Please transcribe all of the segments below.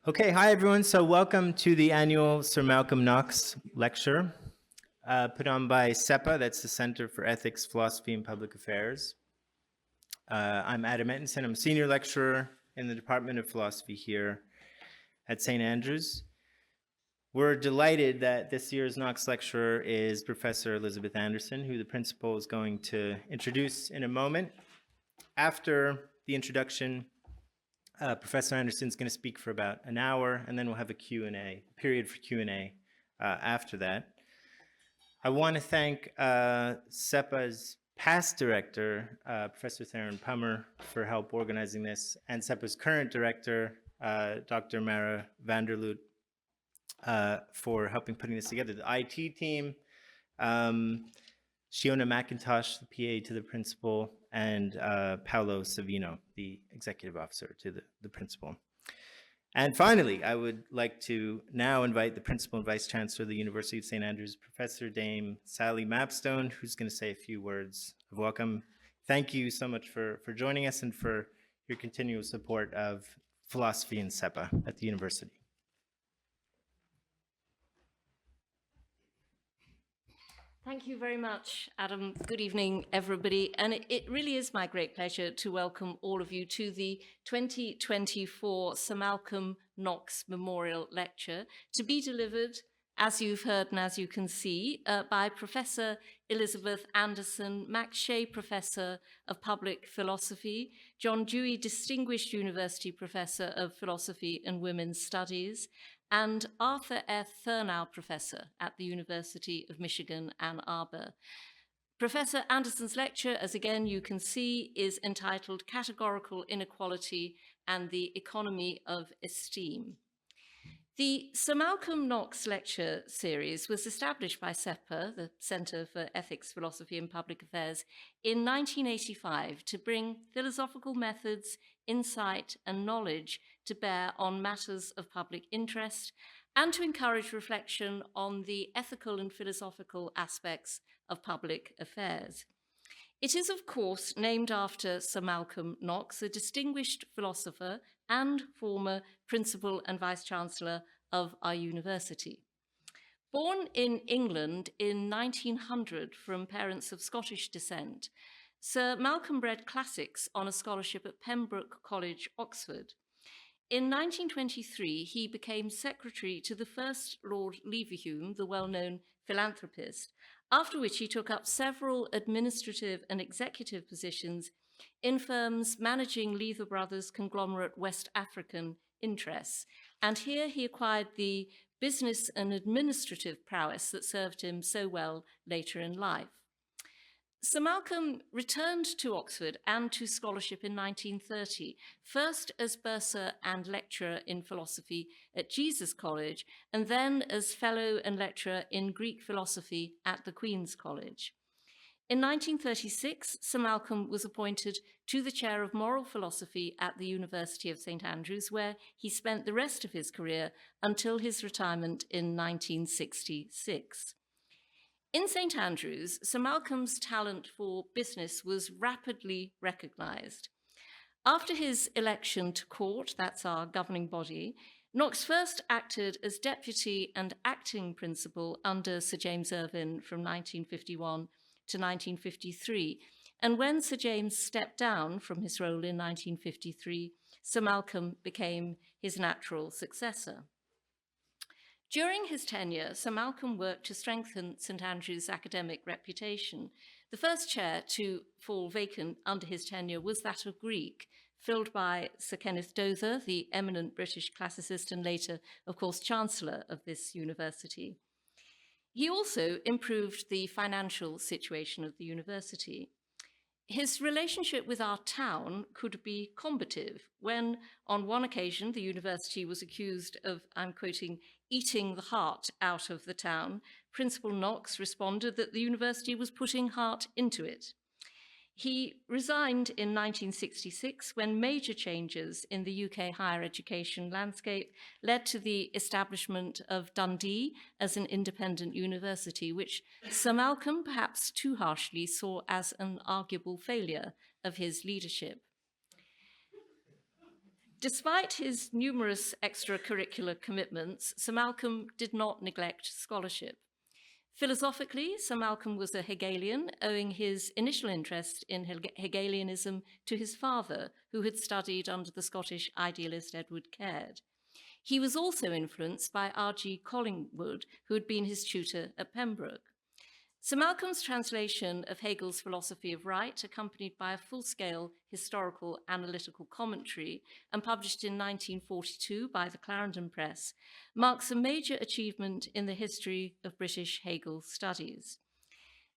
Okay, hi everyone. So welcome to the annual Sir Malcolm Knox Lecture, put on by CEPA, that's the Center for Ethics, Philosophy, and Public Affairs. I'm Adam Ettinson. I'm a senior lecturer in the Department of Philosophy here at St. Andrews. We're delighted that this year's Knox lecturer is Professor Elizabeth Anderson, who the principal is going to introduce in a moment. After the introduction, Professor Anderson is going to speak for about an hour, and then we'll have a Q&A, period for Q&A after that. I want to thank CEPA's past director, Professor Theron Pummer, for help organizing this, and CEPA's current director, Dr. Mara Vanderloot, for helping putting this together. The IT team, Shiona McIntosh, the PA to the principal, and Paolo Savino, the executive officer to the principal. And finally, I would like to now invite the principal and vice chancellor of the University of St. Andrews, Professor Dame Sally Mapstone, who's going to say a few words of welcome. Thank you so much for joining us and for your continual support of philosophy in CEPA at the university. Thank you very much, Adam. Good evening, everybody. And it really is my great pleasure to welcome all of you to the 2024 Sir Malcolm Knox Memorial Lecture, to be delivered, as you've heard and as you can see, by Professor Elizabeth Anderson, Max Shea Professor of Public Philosophy, John Dewey Distinguished University Professor of Philosophy and Women's Studies, and Arthur F. Thurnau Professor at the University of Michigan, Ann Arbor. Professor Anderson's lecture, as again you can see, is entitled Categorical Inequality and the Economy of Esteem. The Sir Malcolm Knox Lecture Series was established by CEPA, the Center for Ethics, Philosophy and Public Affairs, in 1985 to bring philosophical methods, insight and knowledge to bear on matters of public interest and to encourage reflection on the ethical and philosophical aspects of public affairs. It is, of course, named after Sir Malcolm Knox, a distinguished philosopher and former principal and vice-chancellor of our university. Born in England in 1900 from parents of Scottish descent, Sir Malcolm read classics on a scholarship at Pembroke College, Oxford. In 1923, he became secretary to the first Lord Leverhulme, the well-known philanthropist, after which he took up several administrative and executive positions in firms managing Lever Brothers' conglomerate West African interests. And here he acquired the business and administrative prowess that served him so well later in life. Sir Malcolm returned to Oxford and to scholarship in 1930, first as bursar and lecturer in philosophy at Jesus College, and then as fellow and lecturer in Greek philosophy at the Queen's College. In 1936, Sir Malcolm was appointed to the chair of moral philosophy at the University of St. Andrews, where he spent the rest of his career until his retirement in 1966. In St. Andrews, Sir Malcolm's talent for business was rapidly recognised. After his election to court, that's our governing body, Knox first acted as deputy and acting principal under Sir James Irvine from 1951 to 1953. And when Sir James stepped down from his role in 1953, Sir Malcolm became his natural successor. During his tenure, Sir Malcolm worked to strengthen St. Andrews' academic reputation. The first chair to fall vacant under his tenure was that of Greek, filled by Sir Kenneth Dother, the eminent British classicist and later, of course, Chancellor of this university. He also improved the financial situation of the university. His relationship with our town could be combative when, on one occasion, the university was accused of, I'm quoting, eating the heart out of the town. Principal Knox responded that the university was putting heart into it. He resigned in 1966 when major changes in the UK higher education landscape led to the establishment of Dundee as an independent university, which Sir Malcolm, perhaps too harshly, saw as an arguable failure of his leadership. Despite his numerous extracurricular commitments, Sir Malcolm did not neglect scholarship. Philosophically, Sir Malcolm was a Hegelian, owing his initial interest in Hegelianism to his father, who had studied under the Scottish idealist Edward Caird. He was also influenced by R.G. Collingwood, who had been his tutor at Pembroke. Sir Malcolm's translation of Hegel's philosophy of right, accompanied by a full-scale historical analytical commentary and published in 1942 by the Clarendon Press, marks a major achievement in the history of British Hegel studies.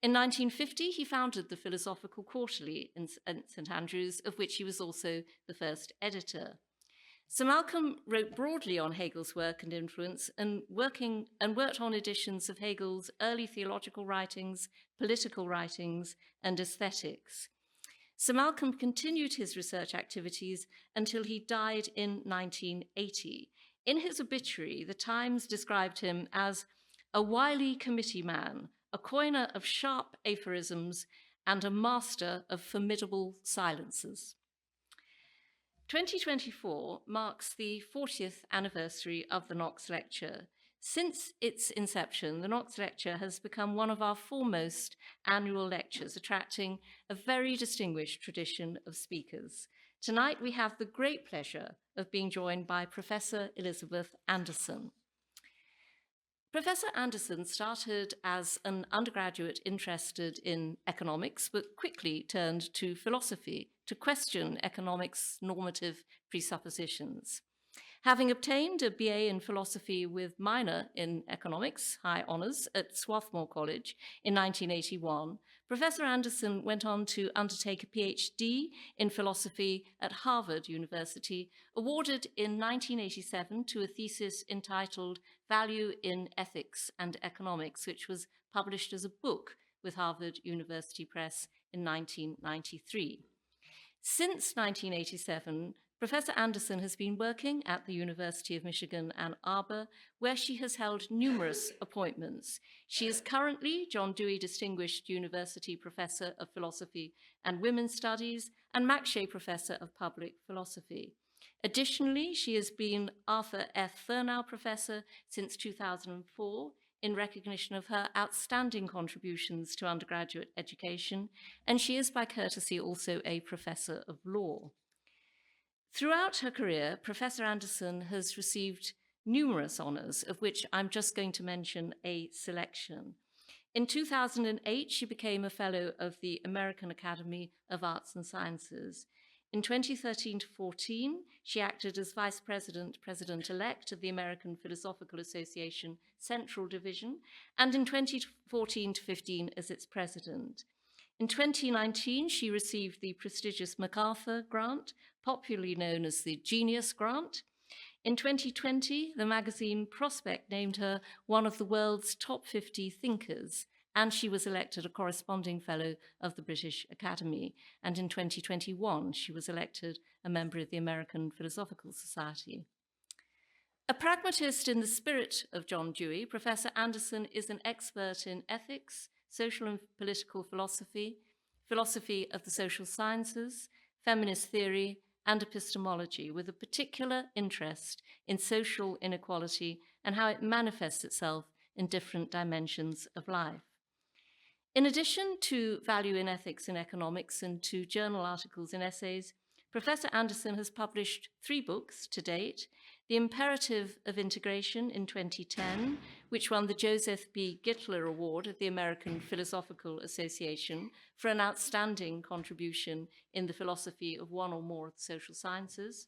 In 1950, he founded the Philosophical Quarterly in St Andrews, of which he was also the first editor. Sir Malcolm wrote broadly on Hegel's work and influence and worked on editions of Hegel's early theological writings, political writings, and aesthetics. Sir Malcolm continued his research activities until he died in 1980. In his obituary, the Times described him as a wily committee man, a coiner of sharp aphorisms, and a master of formidable silences. 2024 marks the 40th anniversary of the Knox Lecture. Since its inception, the Knox Lecture has become one of our foremost annual lectures, attracting a very distinguished tradition of speakers. Tonight, we have the great pleasure of being joined by Professor Elizabeth Anderson. Professor Anderson started as an undergraduate interested in economics, but quickly turned to philosophy to question economics' normative presuppositions. Having obtained a BA in philosophy with minor in economics, high honours, at Swarthmore College in 1981, Professor Anderson went on to undertake a PhD in philosophy at Harvard University, awarded in 1987 to a thesis entitled Value in Ethics and Economics, which was published as a book with Harvard University Press in 1993. Since 1987, Professor Anderson has been working at the University of Michigan, Ann Arbor, where she has held numerous appointments. She is currently John Dewey Distinguished University Professor of Philosophy and Women's Studies and Max Shea Professor of Public Philosophy. Additionally, she has been Arthur F. Thurnau Professor since 2004 in recognition of her outstanding contributions to undergraduate education, and she is by courtesy also a Professor of Law. Throughout her career, Professor Anderson has received numerous honours, of which I'm just going to mention a selection. In 2008, she became a Fellow of the American Academy of Arts and Sciences. In 2013 to 14, she acted as Vice President, President-elect of the American Philosophical Association Central Division, and in 2014 to 15 as its President. In 2019, she received the prestigious MacArthur Grant, popularly known as the Genius Grant. In 2020, the magazine Prospect named her one of the world's top 50 thinkers, and she was elected a corresponding fellow of the British Academy. And in 2021, she was elected a member of the American Philosophical Society. A pragmatist in the spirit of John Dewey, Professor Anderson is an expert in ethics, social and political philosophy, philosophy of the social sciences, feminist theory, and epistemology, with a particular interest in social inequality and how it manifests itself in different dimensions of life. In addition to Value in Ethics and Economics and to journal articles and essays, Professor Anderson has published 3 books to date: The Imperative of Integration in 2010, which won the Joseph B. Gittler Award of the American Philosophical Association for an outstanding contribution in the philosophy of one or more of the social sciences;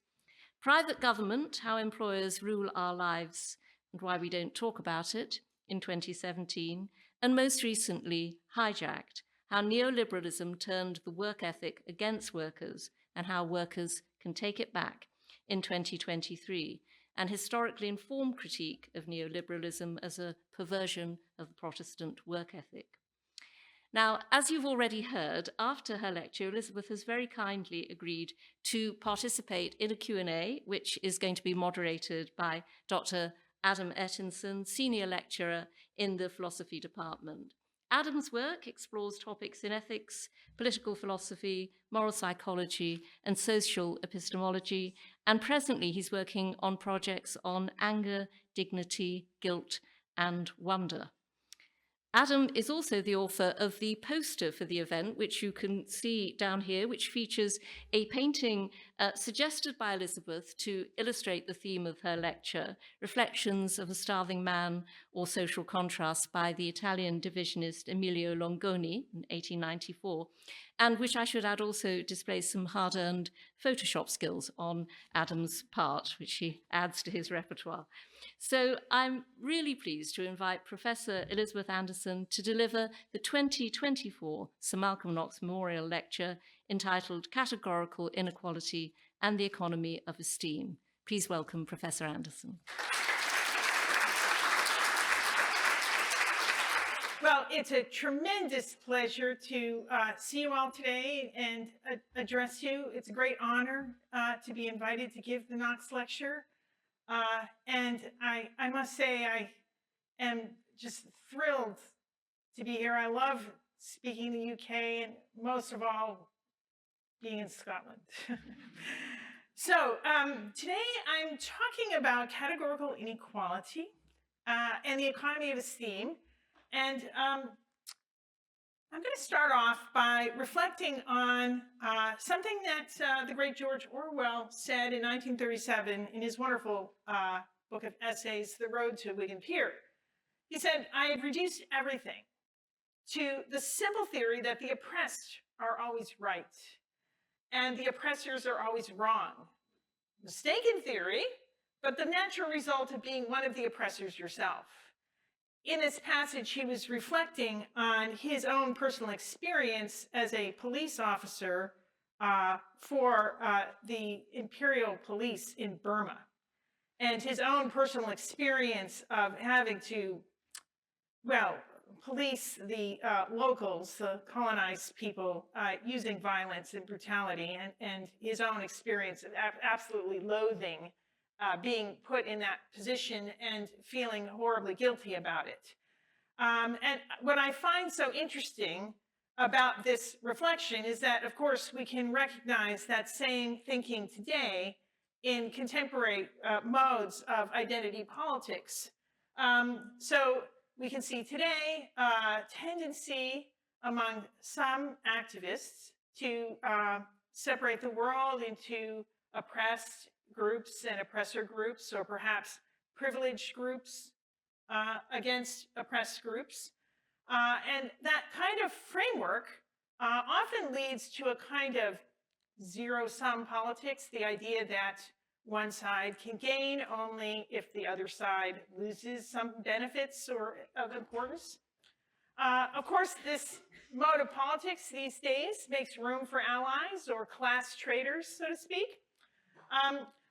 Private Government, How Employers Rule Our Lives and Why We Don't Talk About It in 2017, and most recently, Hijacked, How Neoliberalism Turned the Work Ethic Against Workers and How Workers Can Take It Back in 2023, an historically informed critique of neoliberalism as a perversion of the Protestant work ethic. Now, as you've already heard, after her lecture, Elizabeth has very kindly agreed to participate in a Q&A, which is going to be moderated by Dr. Adam Ettinson, Senior Lecturer in the Philosophy Department. Adam's work explores topics in ethics, political philosophy, moral psychology, and social epistemology, and presently he's working on projects on anger, dignity, guilt, and wonder. Adam is also the author of the poster for the event, which you can see down here, which features a painting suggested by Elizabeth to illustrate the theme of her lecture, Reflections of a Starving Man or Social Contrast by the Italian divisionist Emilio Longoni in 1894, and which I should add also displays some hard-earned Photoshop skills on Adam's part, which he adds to his repertoire. So I'm really pleased to invite Professor Elizabeth Anderson to deliver the 2024 Sir Malcolm Knox Memorial Lecture entitled Categorical Inequality and the Economy of Esteem. Please welcome Professor Anderson. Well, it's a tremendous pleasure to see you all today and address you. It's a great honor to be invited to give the Knox Lecture. And I must say, I am just thrilled to be here. I love speaking in the UK and most of all, being in Scotland. So today I'm talking about categorical inequality and the economy of esteem. And I'm going to start off by reflecting on something that the great George Orwell said in 1937 in his wonderful book of essays, The Road to Wigan Pier. He said, "I have reduced everything to the simple theory that the oppressed are always right and the oppressors are always wrong. Mistaken theory, but the natural result of being one of the oppressors yourself." In this passage, he was reflecting on his own personal experience as a police officer for the imperial police in Burma, and his own personal experience of having to, well, police the locals, the colonized people, using violence and brutality, and his own experience of absolutely loathing being put in that position and feeling horribly guilty about it. And what I find so interesting about this reflection is that, of course, we can recognize that same thinking today in contemporary modes of identity politics. So we can see today a tendency among some activists to separate the world into oppressed groups and oppressor groups, or perhaps privileged groups against oppressed groups. And that kind of framework often leads to a kind of zero-sum politics, the idea that one side can gain only if the other side loses some benefits or of importance. Of course, this mode of politics these days makes room for allies or class traitors, so to speak.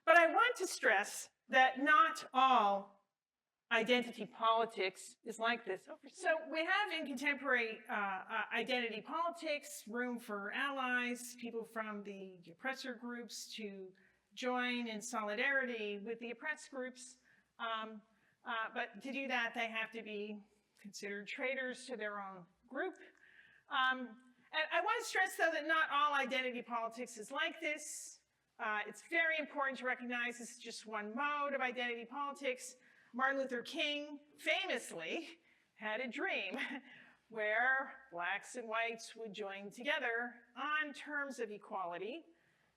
But I want to stress that not all identity politics is like this. So we have in contemporary identity politics room for allies, people from the oppressor groups to join in solidarity with the oppressed groups. But to do that, they have to be considered traitors to their own group. And I want to stress, though, that not all identity politics is like this. It's very important to recognize this is just one mode of identity politics. Martin Luther King famously had a dream where blacks and whites would join together on terms of equality.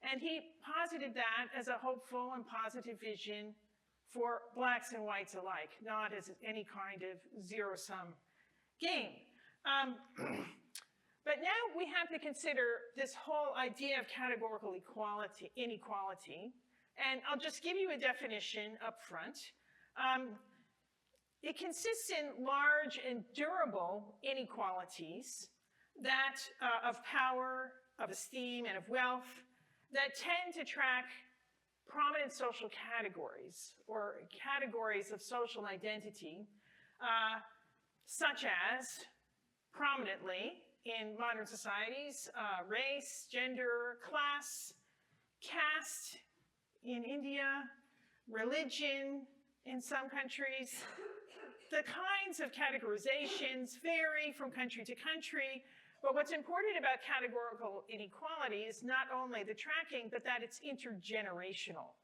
And he posited that as a hopeful and positive vision for blacks and whites alike, not as any kind of zero-sum game. But now we have to consider this whole idea of categorical inequality. And I'll just give you a definition up front. It consists in large and durable inequalities that of power, of esteem, and of wealth that tend to track prominent social categories or categories of social identity, such as, prominently in modern societies, race, gender, class, caste in India, religion in some countries, the kinds of categorizations vary from country to country, but what's important about categorical inequality is not only the tracking, but that it's intergenerational,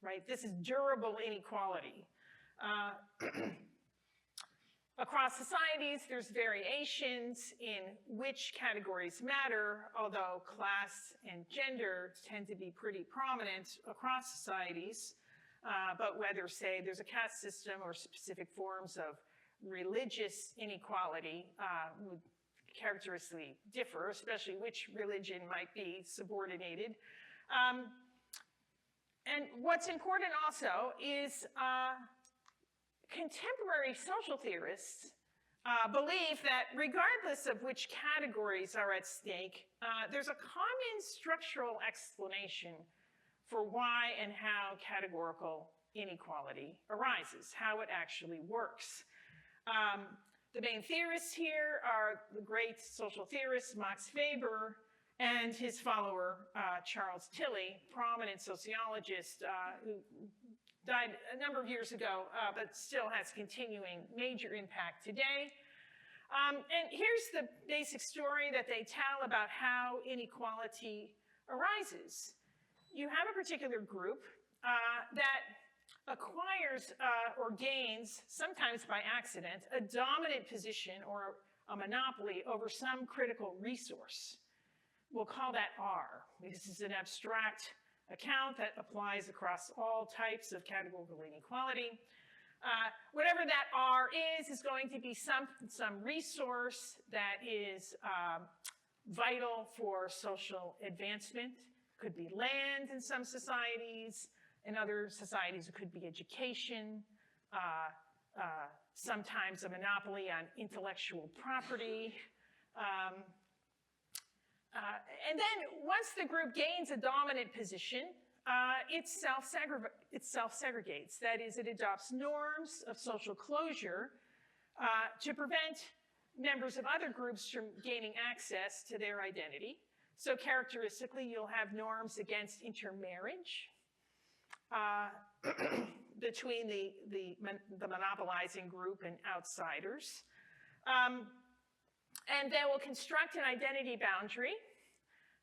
right? This is durable inequality. Across societies, there's variations in which categories matter, although class and gender tend to be pretty prominent across societies. But whether, say, there's a caste system or specific forms of religious inequality would characteristically differ, especially which religion might be subordinated. And what's important also is contemporary social theorists believe that regardless of which categories are at stake, there's a common structural explanation for why and how categorical inequality arises, how it actually works. The main theorists here are the great social theorist Max Weber and his follower Charles Tilly, prominent sociologist who died a number of years ago, but still has continuing major impact today. And here's the basic story that they tell about how inequality arises. You have a particular group that acquires or gains, sometimes by accident, a dominant position or a monopoly over some critical resource. We'll call that R. This is an abstract account that applies across all types of categorical inequality. Whatever that R is going to be some resource that is vital for social advancement. Could be land in some societies. In other societies, it could be education. Sometimes a monopoly on intellectual property. And then once the group gains a dominant position, it self-segregates. That is, it adopts norms of social closure to prevent members of other groups from gaining access to their identity. So characteristically, you'll have norms against intermarriage between the monopolizing group and outsiders. And they will construct an identity boundary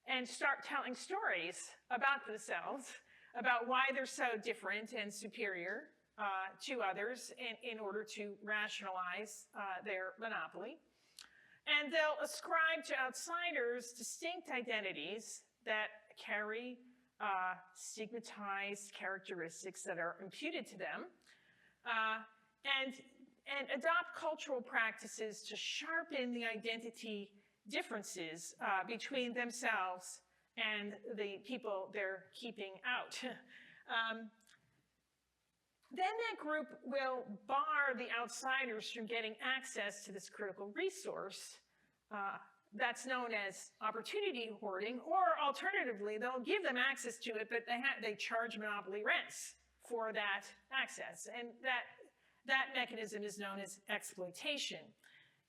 and start telling stories about themselves, about why they're so different and superior to others in order to rationalize their monopoly. And they'll ascribe to outsiders distinct identities that carry stigmatized characteristics that are imputed to them, and adopt cultural practices to sharpen the identity differences between themselves and the people they're keeping out. Then that group will bar the outsiders from getting access to this critical resource that's known as opportunity hoarding, or alternatively, they'll give them access to it, but they charge monopoly rents for that access. And that mechanism is known as exploitation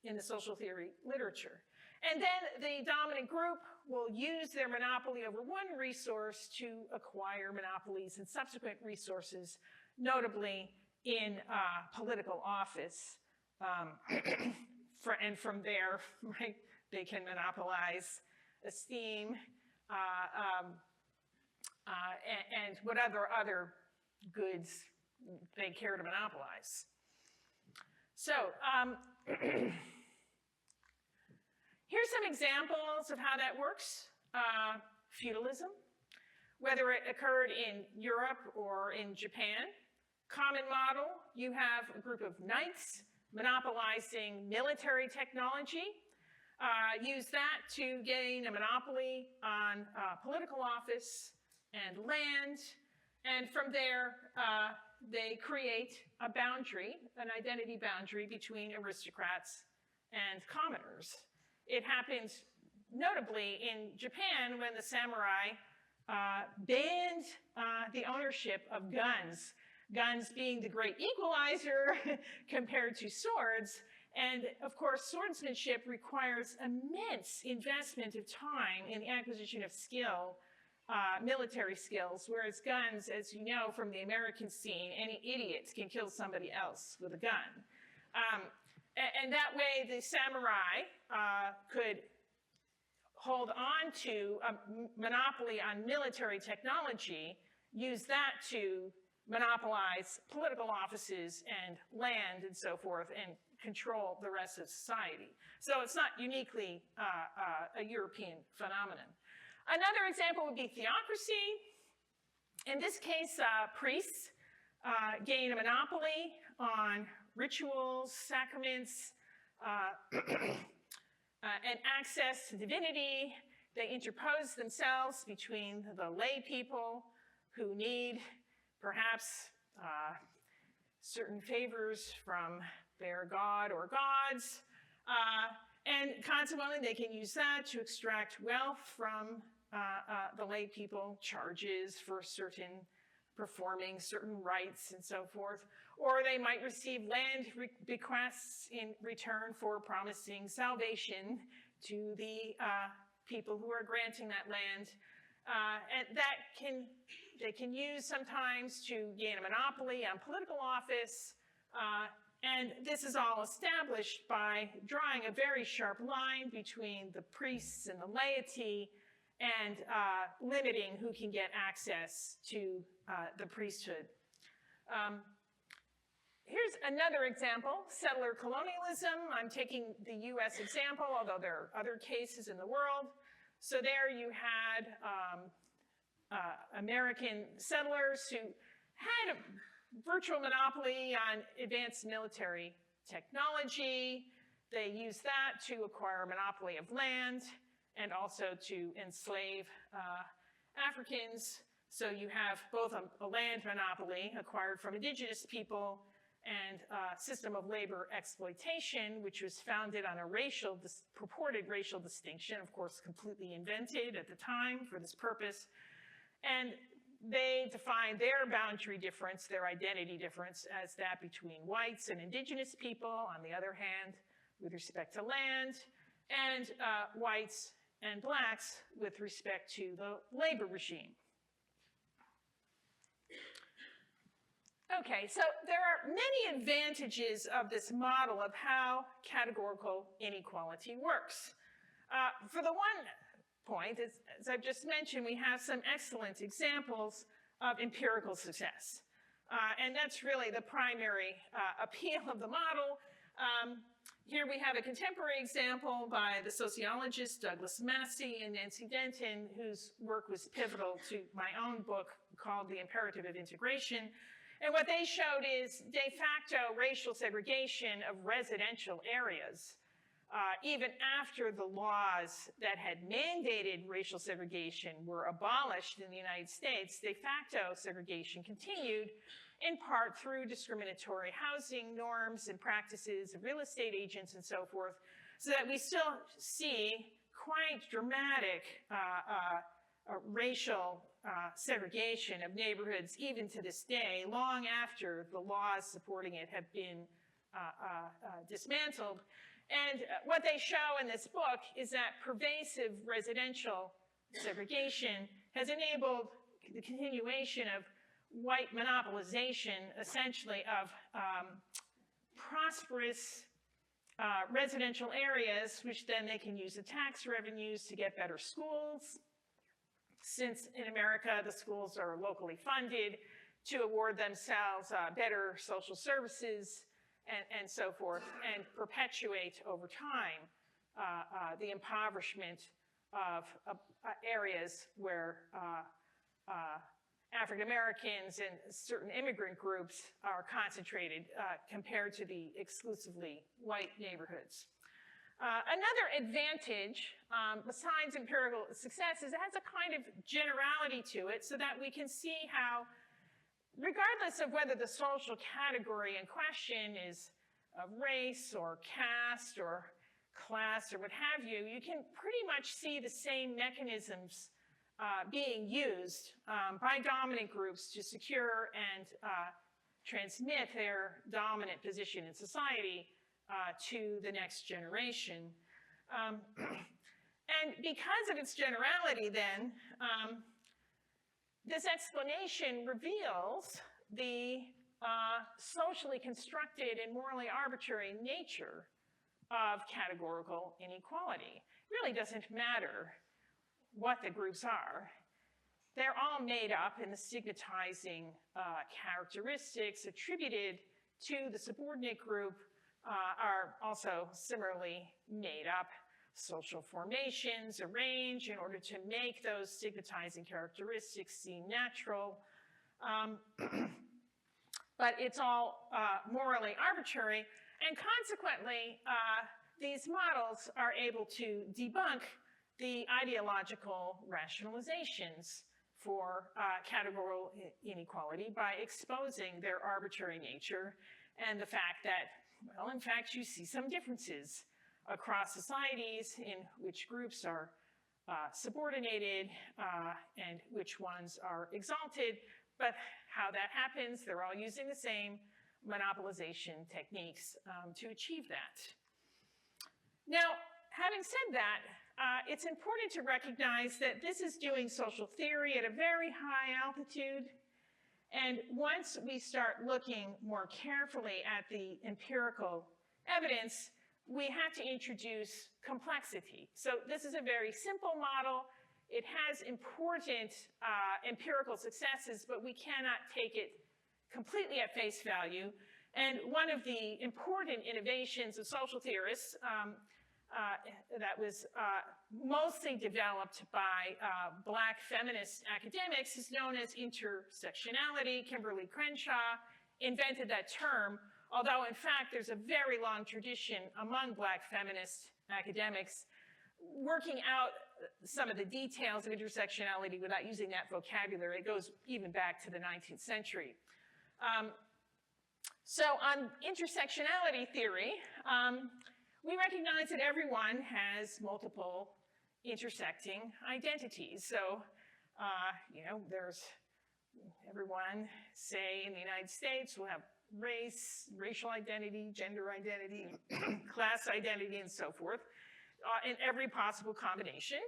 in the social theory literature. And then the dominant group will use their monopoly over one resource to acquire monopolies and subsequent resources, notably in political office. And from there, right, they can monopolize esteem and whatever other goods they care to monopolize. So here's some examples of how that works. Feudalism, whether it occurred in Europe or in Japan. Common model, you have a group of knights monopolizing military technology, use that to gain a monopoly on political office and land, and from there they create a boundary, an identity boundary between aristocrats and commoners. It happened notably in Japan when the samurai banned the ownership of guns. Guns being the great equalizer compared to swords. And of course, swordsmanship requires immense investment of time in the acquisition of skill, military skills, whereas guns, as you know from the American scene, any idiot can kill somebody else with a gun. And that way the samurai could hold on to a monopoly on military technology, use that to monopolize political offices and land and so forth, and control the rest of society. So it's not uniquely a European phenomenon. Another example would be theocracy. In this case, priests gain a monopoly on rituals, sacraments, and access to divinity. They interpose themselves between the lay people who need perhaps certain favors from their god or gods. And consequently, they can use that to extract wealth from the lay people, charges for performing certain rites and so forth. Or they might receive land bequests in return for promising salvation to the people who are granting that land. And they can use sometimes to gain a monopoly on political office. And this is all established by drawing a very sharp line between the priests and the laity, and limiting who can get access to the priesthood. Here's another example, settler colonialism. I'm taking the US example, although there are other cases in the world. So there you had American settlers who had a virtual monopoly on advanced military technology. They used that to acquire a monopoly of land and also to enslave Africans. So you have both a land monopoly acquired from indigenous people and a system of labor exploitation, which was founded on a purported racial distinction, of course, completely invented at the time for this purpose. And they defined their boundary difference, their identity difference, as that between whites and indigenous people, on the other hand, with respect to land, and whites and blacks with respect to the labor regime. Okay, so there are many advantages of this model of how categorical inequality works. For the one point, as I've just mentioned, we have some excellent examples of empirical success. And that's really the primary appeal of the model. Here we have a contemporary example by the sociologists Douglas Massey and Nancy Denton, whose work was pivotal to my own book called The Imperative of Integration. And what they showed is de facto racial segregation of residential areas. Even after the laws that had mandated racial segregation were abolished in the United States, de facto segregation continued, in part through discriminatory housing norms and practices of real estate agents and so forth, so that we still see quite dramatic racial segregation of neighborhoods even to this day, long after the laws supporting it have been dismantled. And what they show in this book is that pervasive residential segregation has enabled the continuation of white monopolization, essentially, of prosperous residential areas, which then they can use the tax revenues to get better schools. Since in America, the schools are locally funded, to award themselves better social services and so forth, and perpetuate over time the impoverishment of areas where African Americans and certain immigrant groups are concentrated compared to the exclusively white neighborhoods. Another advantage, besides empirical success, is it has a kind of generality to it, so that we can see how, regardless of whether the social category in question is of race or caste or class or what have you, you can pretty much see the same mechanisms being used by dominant groups to secure and transmit their dominant position in society to the next generation. And because of its generality then, this explanation reveals the socially constructed and morally arbitrary nature of categorical inequality. It really doesn't matter what the groups are. They're all made up, and the stigmatizing characteristics attributed to the subordinate group are also similarly made up. Social formations arranged in order to make those stigmatizing characteristics seem natural. But it's all morally arbitrary, and consequently, these models are able to debunk the ideological rationalizations for categorical inequality by exposing their arbitrary nature and the fact that, well, in fact, you see some differences across societies in which groups are subordinated and which ones are exalted. But how that happens, they're all using the same monopolization techniques to achieve that. Now, having said that, it's important to recognize that this is doing social theory at a very high altitude. And once we start looking more carefully at the empirical evidence, we have to introduce complexity. So this is a very simple model. It has important empirical successes, but we cannot take it completely at face value. And one of the important innovations of social theorists that was mostly developed by Black feminist academics is known as intersectionality. Kimberly Crenshaw invented that term, although in fact there's a very long tradition among Black feminist academics working out some of the details of intersectionality without using that vocabulary. It goes even back to the 19th century. So on intersectionality theory, we recognize that everyone has multiple intersecting identities. So, there's everyone, say, in the United States will have race, racial identity, gender identity, class identity, and so forth, in every possible combination.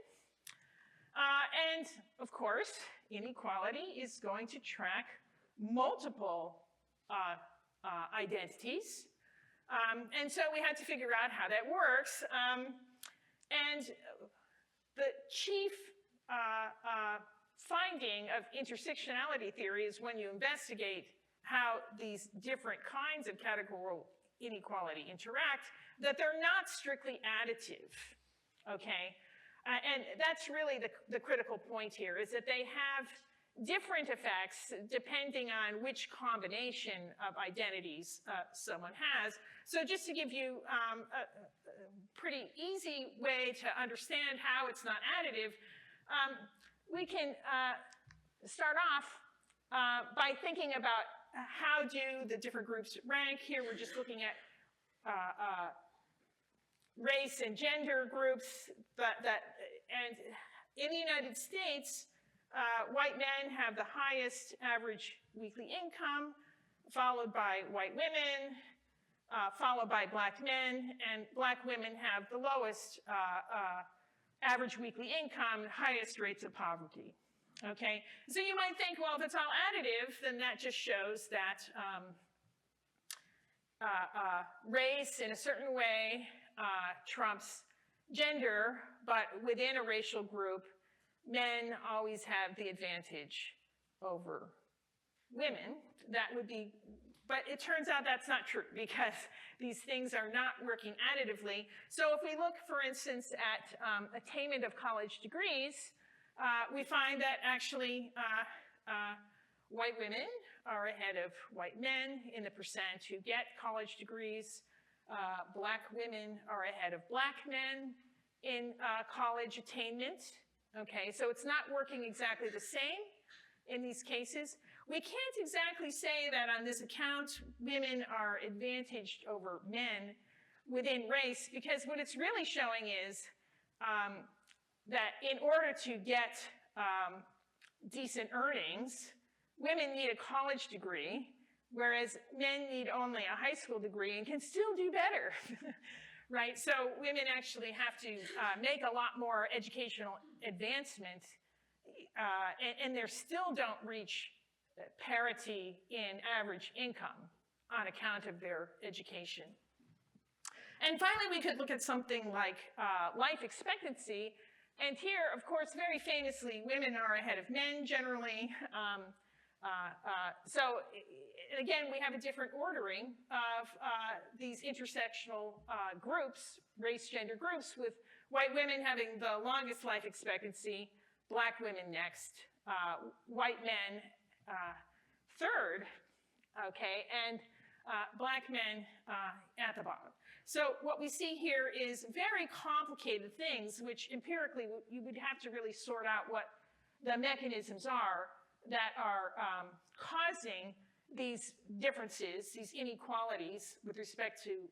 And, of course, inequality is going to track multiple identities. And so we had to figure out how that works. And the chief finding of intersectionality theory is when you investigate how these different kinds of categorical inequality interact, that they're not strictly additive, okay? And that's really the critical point here, is that they have different effects depending on which combination of identities someone has. So just to give you a pretty easy way to understand how it's not additive, we can start off by thinking about how do the different groups rank. Here we're just looking at race and gender groups, and in the United States, white men have the highest average weekly income, followed by white women, followed by Black men, and Black women have the lowest average weekly income, highest rates of poverty. Okay, so you might think, well, if it's all additive, then that just shows that race in a certain way trumps gender, but within a racial group, men always have the advantage over women. That would be, but it turns out that's not true because these things are not working additively. So if we look, for instance, at attainment of college degrees, we find that actually white women are ahead of white men in the percent who get college degrees. Black women are ahead of Black men in college attainment. Okay, so it's not working exactly the same in these cases. We can't exactly say that on this account women are advantaged over men within race, because what it's really showing is that in order to get decent earnings, women need a college degree, whereas men need only a high school degree and can still do better. Right, so women actually have to make a lot more educational advancement, and they still don't reach parity in average income on account of their education. And finally, we could look at something like life expectancy. And here, of course, very famously, women are ahead of men generally. So again, we have a different ordering of these intersectional groups, race-gender groups, with white women having the longest life expectancy, black women next, white men third, okay, and black men at the bottom. So what we see here is very complicated things, which empirically you would have to really sort out what the mechanisms are that are causing these differences, these inequalities with respect to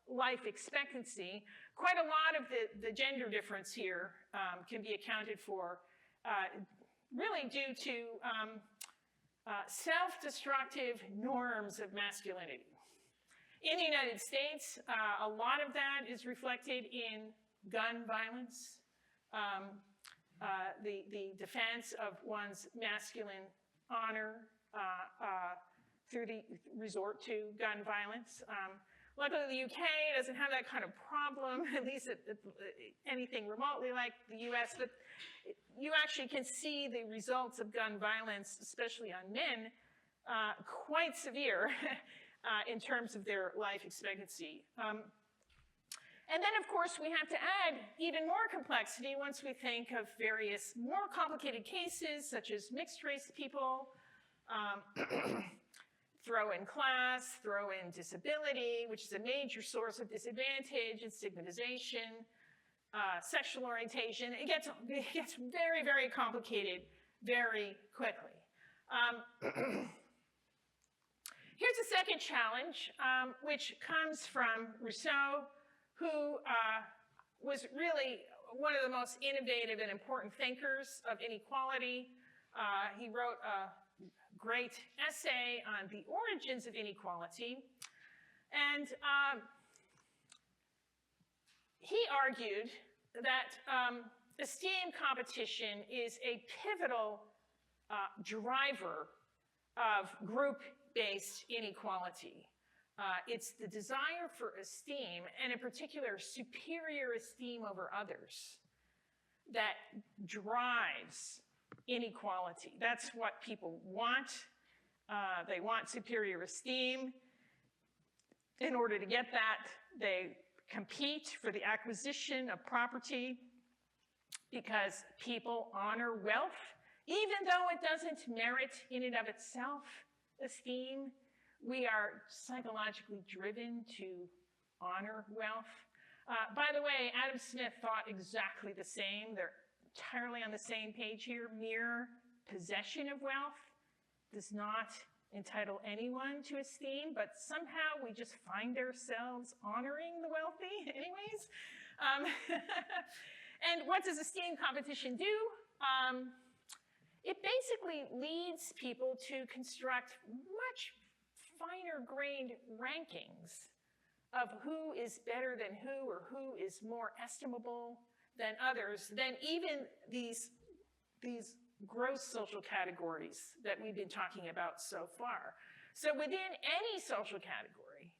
life expectancy. Quite a lot of the gender difference here can be accounted for really due to self-destructive norms of masculinity. In the United States, a lot of that is reflected in gun violence, the defense of one's masculine honor through the resort to gun violence. Luckily, the UK doesn't have that kind of problem, at least at anything remotely like the US, but you actually can see the results of gun violence, especially on men, quite severe in terms of their life expectancy. And then, of course, we have to add even more complexity once we think of various more complicated cases, such as mixed-race people, throw in class, throw in disability, which is a major source of disadvantage and stigmatization, sexual orientation. It gets very, very complicated very quickly. Here's a second challenge, which comes from Rousseau, who was really one of the most innovative and important thinkers of inequality. He wrote a great essay on the origins of inequality. And he argued that esteem competition is a pivotal driver of group-based inequality. It's the desire for esteem, and in particular, superior esteem over others, that drives inequality. That's what people want. They want superior esteem. In order to get that, they compete for the acquisition of property because people honor wealth, even though it doesn't merit in and of itself esteem. We are psychologically driven to honor wealth. By the way, Adam Smith thought exactly the same. They're entirely on the same page here. Mere possession of wealth does not entitle anyone to esteem, but somehow we just find ourselves honoring the wealthy anyways. And what does esteem competition do? It basically leads people to construct much finer-grained rankings of who is better than who, or who is more estimable than others, than even these gross social categories that we've been talking about so far. So within any social category,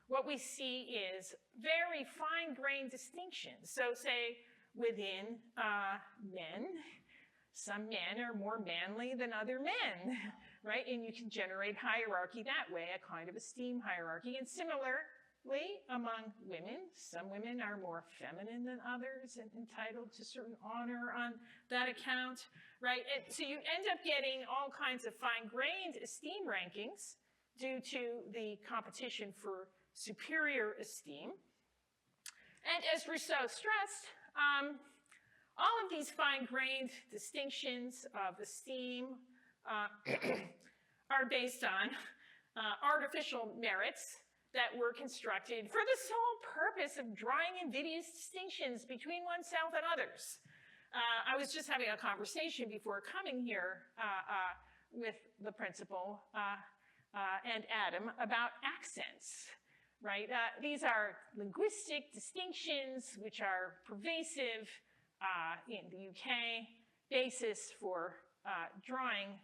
what we see is very fine-grained distinctions. So say within men, some men are more manly than other men, right? And you can generate hierarchy that way, a kind of esteem hierarchy. And similarly, among women, some women are more feminine than others and entitled to certain honor on that account, right? And so you end up getting all kinds of fine-grained esteem rankings due to the competition for superior esteem. And as Rousseau stressed, all of these fine-grained distinctions of esteem are based on artificial merits that were constructed for the sole purpose of drawing invidious distinctions between oneself and others. I was just having a conversation before coming here with the principal and Adam about accents, right? These are linguistic distinctions which are pervasive in the UK, basis for drawing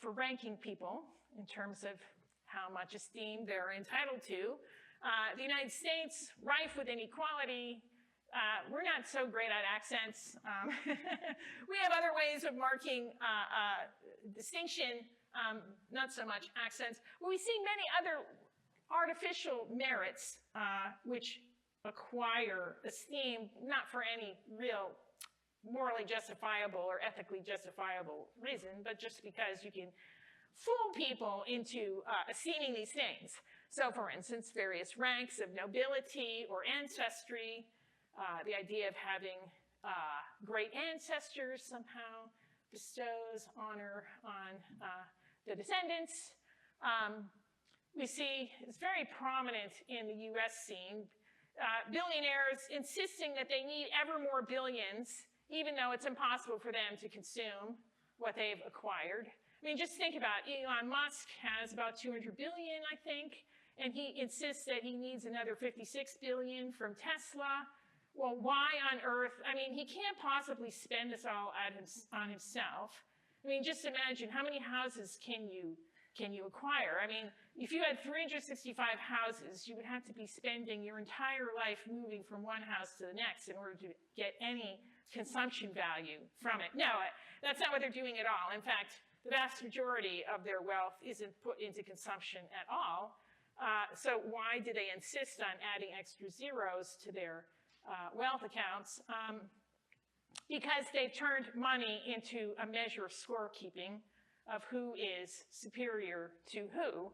for ranking people in terms of how much esteem they're entitled to. The United States, rife with inequality. We're not so great at accents. We have other ways of marking distinction, not so much accents. But we see many other artificial merits which acquire esteem, not for any real morally justifiable or ethically justifiable reason, but just because you can fool people into esteeming these things. So for instance, various ranks of nobility or ancestry, the idea of having great ancestors somehow bestows honor on the descendants. We see it's very prominent in the US scene, billionaires insisting that they need ever more billions, even though it's impossible for them to consume what they've acquired. I mean, just think about Elon Musk has about 200 billion, I think, and he insists that he needs another 56 billion from Tesla. Well, why on earth? I mean, he can't possibly spend this all on himself. I mean, just imagine how many houses can you acquire? I mean, if you had 365 houses, you would have to be spending your entire life moving from one house to the next in order to get any consumption value from it. No, that's not what they're doing at all. In fact, the vast majority of their wealth isn't put into consumption at all. So why do they insist on adding extra zeros to their wealth accounts? Because they've turned money into a measure of scorekeeping of who is superior to who.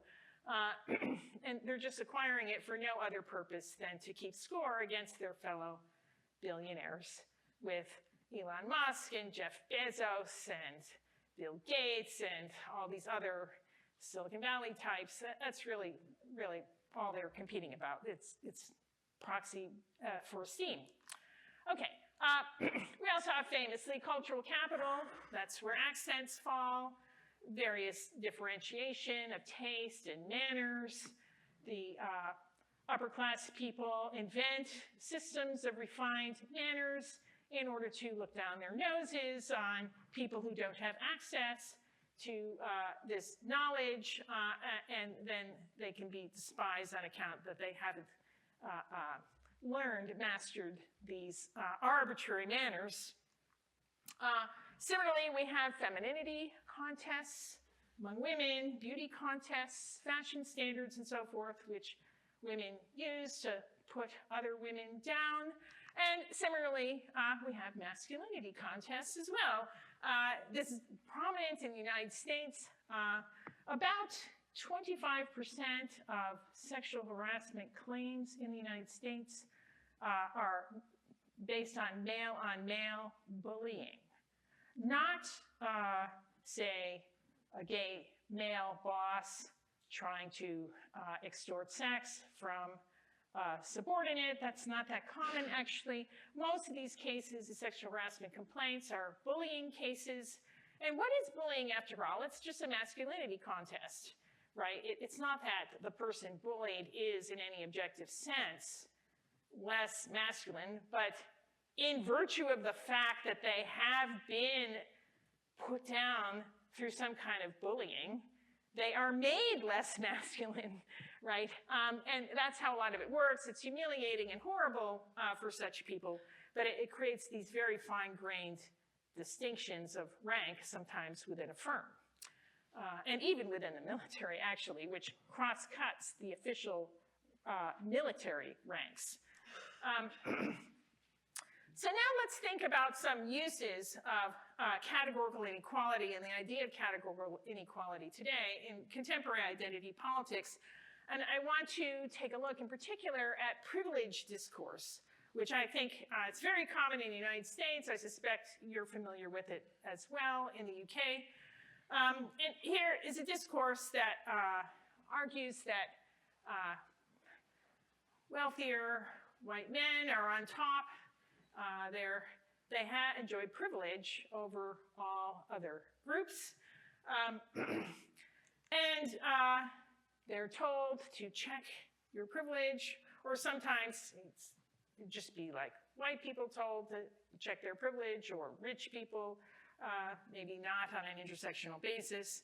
And they're just acquiring it for no other purpose than to keep score against their fellow billionaires, with Elon Musk and Jeff Bezos and Bill Gates and all these other Silicon Valley types. That's really all they're competing about. It's proxy for esteem. Okay, we also have famously cultural capital. That's where accents fall, various differentiation of taste and manners. The upper class people invent systems of refined manners in order to look down their noses on people who don't have access to this knowledge, and then they can be despised on account that they haven't mastered these arbitrary manners. Similarly, we have femininity contests among women, beauty contests, fashion standards, and so forth, which women use to put other women down. And similarly, we have masculinity contests as well. This is prominent in the United States. About 25% of sexual harassment claims in the United States are based on male bullying. Not, say, a gay male boss trying to extort sex from subordinate. That's not that common, actually. Most of these cases, the sexual harassment complaints, are bullying cases. And what is bullying, after all? It's just a masculinity contest, right? It's not that the person bullied is, in any objective sense, less masculine, but in virtue of the fact that they have been put down through some kind of bullying, they are made less masculine, right? And that's how a lot of it works. It's humiliating and horrible for such people, but it creates these very fine-grained distinctions of rank, sometimes within a firm. And even within the military, actually, which cross-cuts the official military ranks. So now let's think about some uses of categorical inequality and the idea of categorical inequality today in contemporary identity politics. And I want to take a look in particular at privilege discourse, which I think it's very common in the United States. I suspect you're familiar with it as well in the UK. And here is a discourse that argues that wealthier white men are on top. They enjoy privilege over all other groups. And they're told to check your privilege, or sometimes it'd just be like white people told to check their privilege, or rich people, maybe not on an intersectional basis.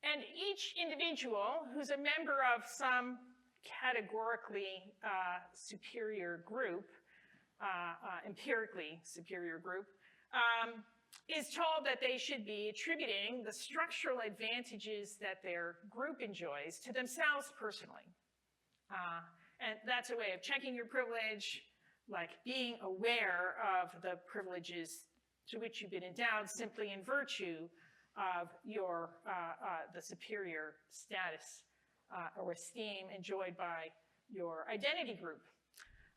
And each individual who's a member of some categorically superior group, empirically superior group, is told that they should be attributing the structural advantages that their group enjoys to themselves personally. And that's a way of checking your privilege, like being aware of the privileges to which you've been endowed simply in virtue of your the superior status or esteem enjoyed by your identity group.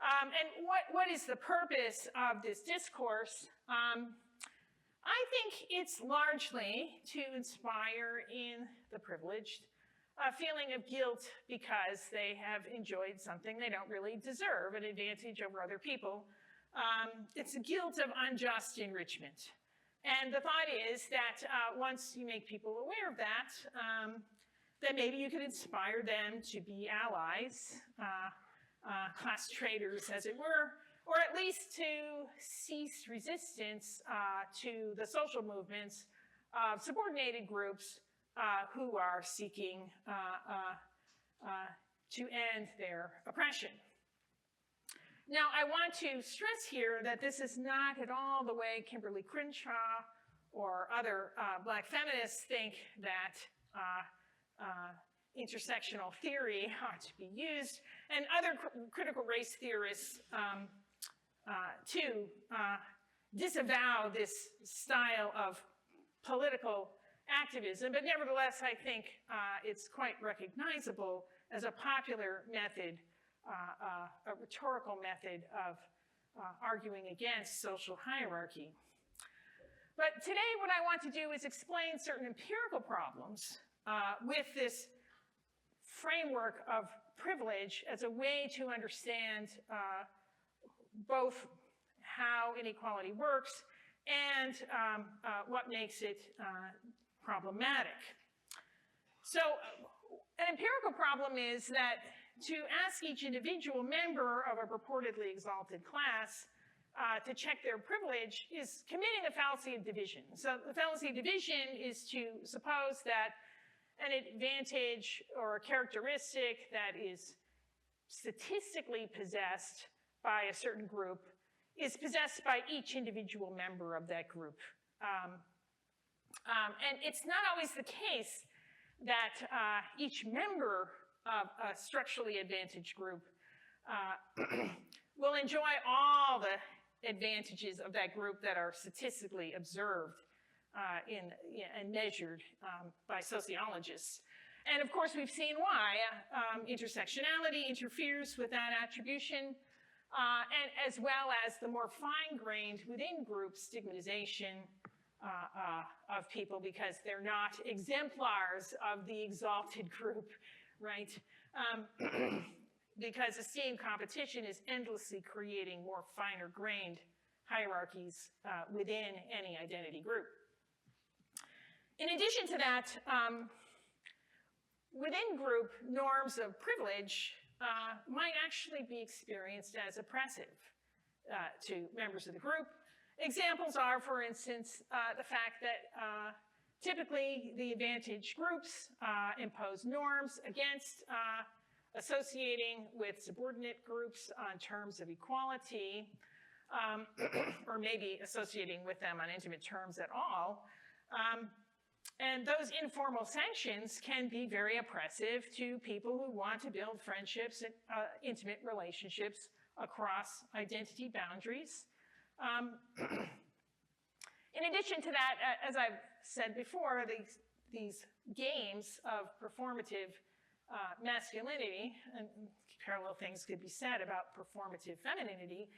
And what is the purpose of this discourse? I think it's largely to inspire in the privileged a feeling of guilt because they have enjoyed something they don't really deserve, an advantage over other people. It's a guilt of unjust enrichment. And the thought is that once you make people aware of that, then maybe you could inspire them to be allies, class traitors, as it were, or at least to cease resistance to the social movements of subordinated groups who are seeking to end their oppression. Now, I want to stress here that this is not at all the way Kimberly Crenshaw or other Black feminists think that intersectional theory ought to be used, and other critical race theorists to disavow this style of political activism, but nevertheless, I think it's quite recognizable as a popular method, a rhetorical method of arguing against social hierarchy. But today what I want to do is explain certain empirical problems with this framework of privilege as a way to understand both how inequality works and what makes it problematic. So an empirical problem is that to ask each individual member of a purportedly exalted class to check their privilege is committing a fallacy of division. So the fallacy of division is to suppose that an advantage or a characteristic that is statistically possessed by a certain group is possessed by each individual member of that group. And it's not always the case that each member of a structurally advantaged group will enjoy all the advantages of that group that are statistically observed and measured by sociologists. And of course, we've seen why. Intersectionality interferes with that attribution, and as well as the more fine-grained within group stigmatization of people because they're not exemplars of the exalted group, right? Because esteem competition is endlessly creating more finer-grained hierarchies within any identity group. In addition to that, within group norms of privilege might actually be experienced as oppressive to members of the group. Examples are, for instance, the fact that typically the advantaged groups impose norms against associating with subordinate groups on terms of equality, or maybe associating with them on intimate terms at all. And those informal sanctions can be very oppressive to people who want to build friendships and intimate relationships across identity boundaries. In addition to that, as I've said before, these games of performative masculinity, and parallel things could be said about performative femininity,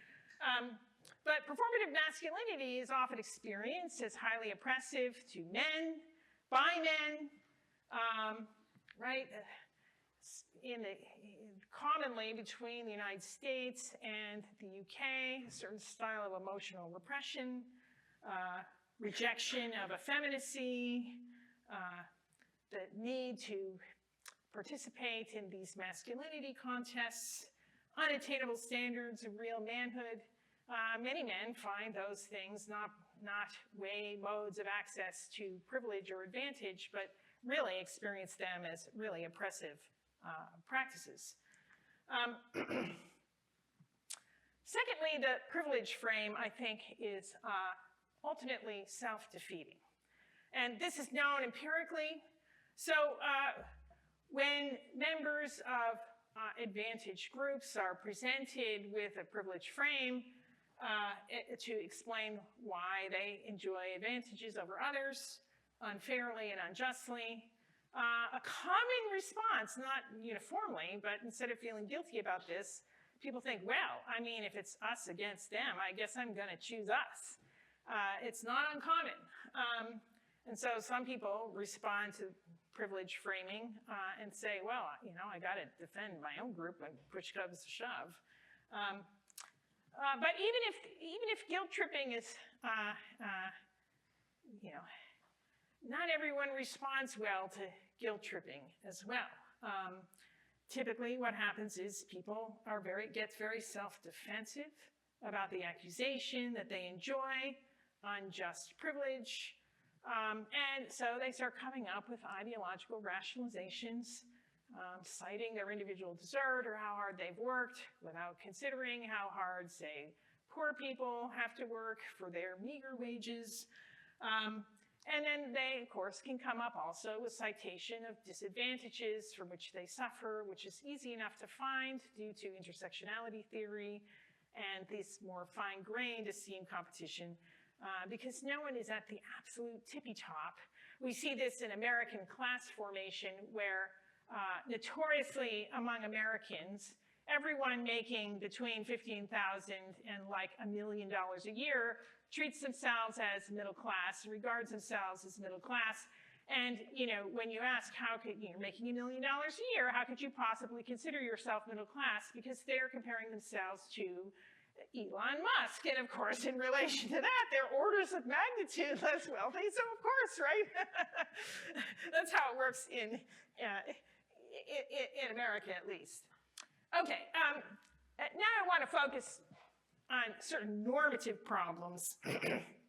but performative masculinity is often experienced as highly oppressive to men, by men, right? Commonly between the United States and the UK, a certain style of emotional repression, rejection of effeminacy, the need to participate in these masculinity contests, unattainable standards of real manhood. Many men find those things not not weigh modes of access to privilege or advantage, but really experience them as really oppressive practices. Secondly, the privilege frame, I think, is ultimately self-defeating. And this is known empirically. So when members of advantaged groups are presented with a privilege frame to explain why they enjoy advantages over others unfairly and unjustly, a common response, not uniformly, but instead of feeling guilty about this, people think, well, I mean, if it's us against them, I guess I'm going to choose us. It's not uncommon. And so some people respond to privilege framing and say, well, you know, I got to defend my own group when push comes to shove. But even if guilt tripping is, you know, not everyone responds well to guilt tripping as well. Typically, what happens is people get very self-defensive about the accusation that they enjoy unjust privilege. And so they start coming up with ideological rationalizations, citing their individual desert or how hard they've worked without considering how hard, say, poor people have to work for their meager wages. And then they, of course, can come up also with citation of disadvantages from which they suffer, which is easy enough to find due to intersectionality theory and this more fine-grained esteem competition, because no one is at the absolute tippy top. We see this in American class formation where notoriously among Americans, everyone making between $15,000 and like $1 million a year treats themselves as middle class, regards themselves as middle class. And you know, when you ask how could you're making $1 million a year, how could you possibly consider yourself middle class? Because they're comparing themselves to Elon Musk. And of course, in relation to that, they're orders of magnitude less wealthy. So of course, right? That's how it works in America, at least. Okay, now I want to focus on certain normative problems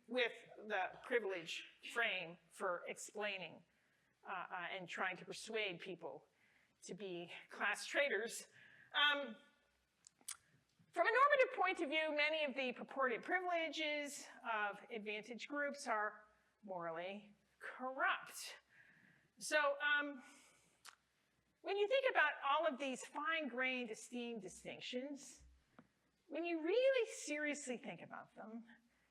with the privilege frame for explaining and trying to persuade people to be class traders. From a normative point of view, many of the purported privileges of advantaged groups are morally corrupt. So when you think about all of these fine-grained esteem distinctions, when you really seriously think about them,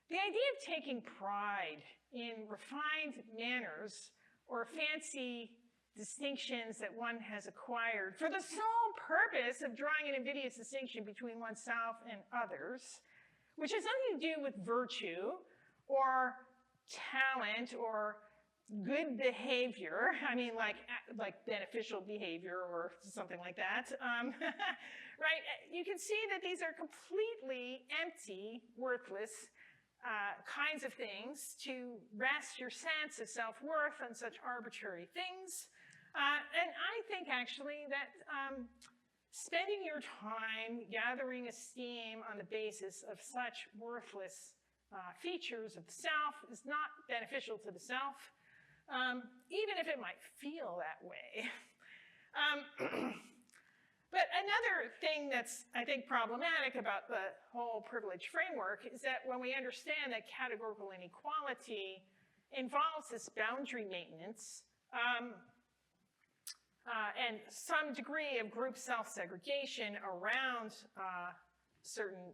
the idea of taking pride in refined manners or fancy distinctions that one has acquired for the sole purpose of drawing an invidious distinction between oneself and others, which has nothing to do with virtue or talent or good behavior, I mean like beneficial behavior or something like that, right? You can see that these are completely empty, worthless kinds of things to rest your sense of self-worth on such arbitrary things. And I think actually that spending your time gathering esteem on the basis of such worthless features of the self is not beneficial to the self. Even if it might feel that way. But another thing that's, I think, problematic about the whole privilege framework is that when we understand that categorical inequality involves this boundary maintenance and some degree of group self-segregation around certain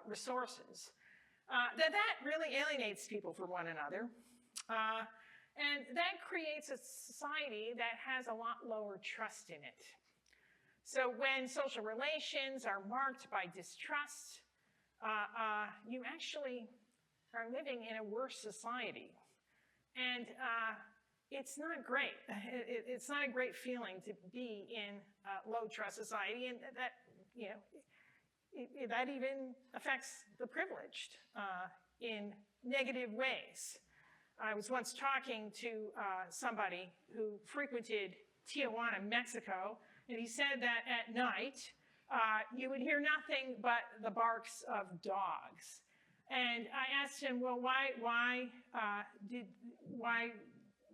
resources, that really alienates people from one another. And that creates a society that has a lot lower trust in it. So when social relations are marked by distrust, you actually are living in a worse society. And it's not great. It's not a great feeling to be in a low trust society, and that, you know, that even affects the privileged in negative ways. I was once talking to somebody who frequented Tijuana, Mexico, and he said that at night you would hear nothing but the barks of dogs. And I asked him, well, why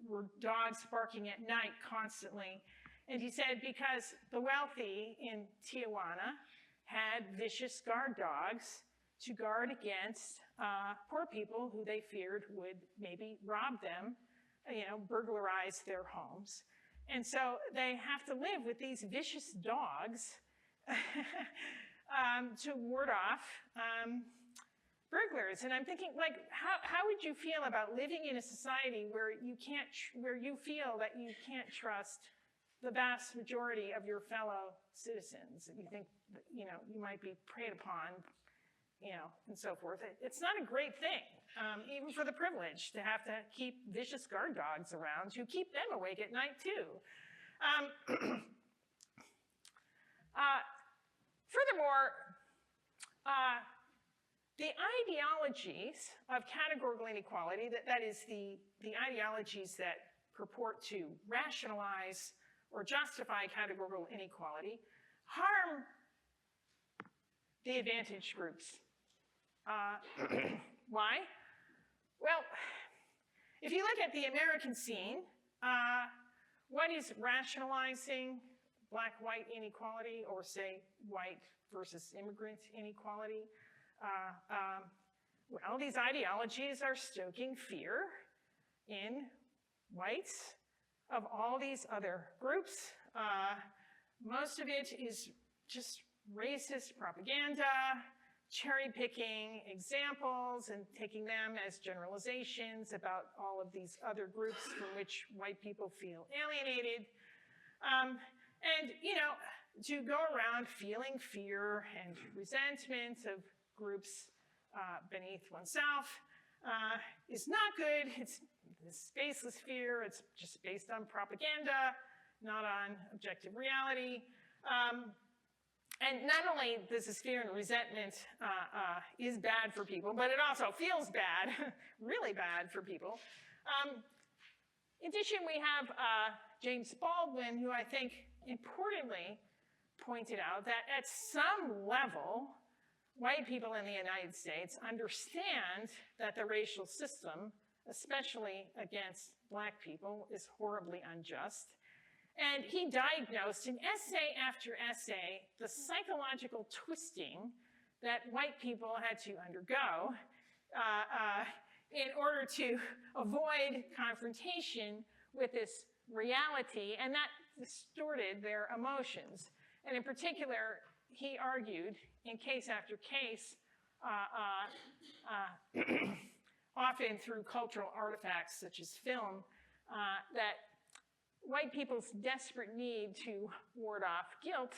were dogs barking at night constantly? And he said, because the wealthy in Tijuana had vicious guard dogs to guard against poor people who they feared would maybe rob them, burglarize their homes. And so they have to live with these vicious dogs to ward off burglars. And I'm thinking, like, how would you feel about living in a society where you feel that you can't trust the vast majority of your fellow citizens? You think, you might be preyed upon, and so forth. It's not a great thing, even for the privileged, to have to keep vicious guard dogs around to keep them awake at night too. Furthermore, the ideologies of categorical inequality, that is the ideologies that purport to rationalize or justify categorical inequality, harm the advantaged groups. Why? Well, if you look at the American scene, what is rationalizing black-white inequality, or say white versus immigrant inequality? Well, these ideologies are stoking fear in whites of all these other groups. Most of it is just racist propaganda, cherry-picking examples and taking them as generalizations about all of these other groups from which white people feel alienated. And, to go around feeling fear and resentment of groups beneath oneself is not good. It's this baseless fear. It's just based on propaganda, not on objective reality. And not only does this fear and resentment is bad for people, but it also feels bad, really bad for people. In addition, we have James Baldwin, who I think importantly pointed out that at some level, white people in the United States understand that the racial system, especially against black people, is horribly unjust. And he diagnosed in essay after essay the psychological twisting that white people had to undergo in order to avoid confrontation with this reality, and that distorted their emotions. And in particular, he argued in case after case, often through cultural artifacts such as film, that white people's desperate need to ward off guilt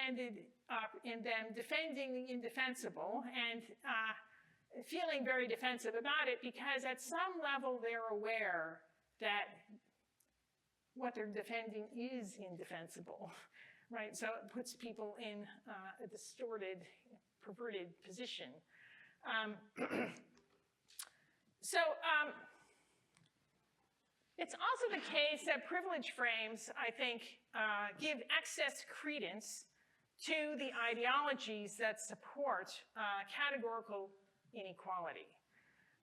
ended up in them defending the indefensible and feeling very defensive about it, because at some level they're aware that what they're defending is indefensible, right? So it puts people in a distorted, perverted position. It's also the case that privilege frames, I think, give excess credence to the ideologies that support categorical inequality.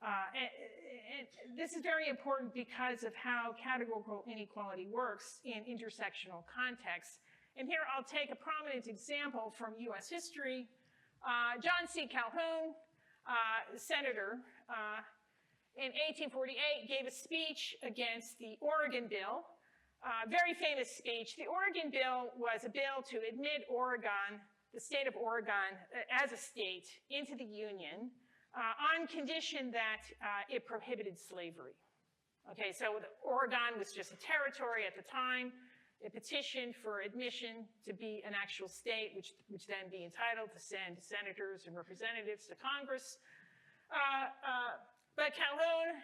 And this is very important because of how categorical inequality works in intersectional contexts. And here I'll take a prominent example from US history. John C. Calhoun, senator, in 1848 gave a speech against the Oregon Bill, very famous speech. The Oregon Bill was a bill to admit Oregon, the state of Oregon, as a state into the Union on condition that it prohibited slavery. Okay, so Oregon was just a territory at the time. It petitioned for admission to be an actual state, which then be entitled to send senators and representatives to Congress. But Calhoun,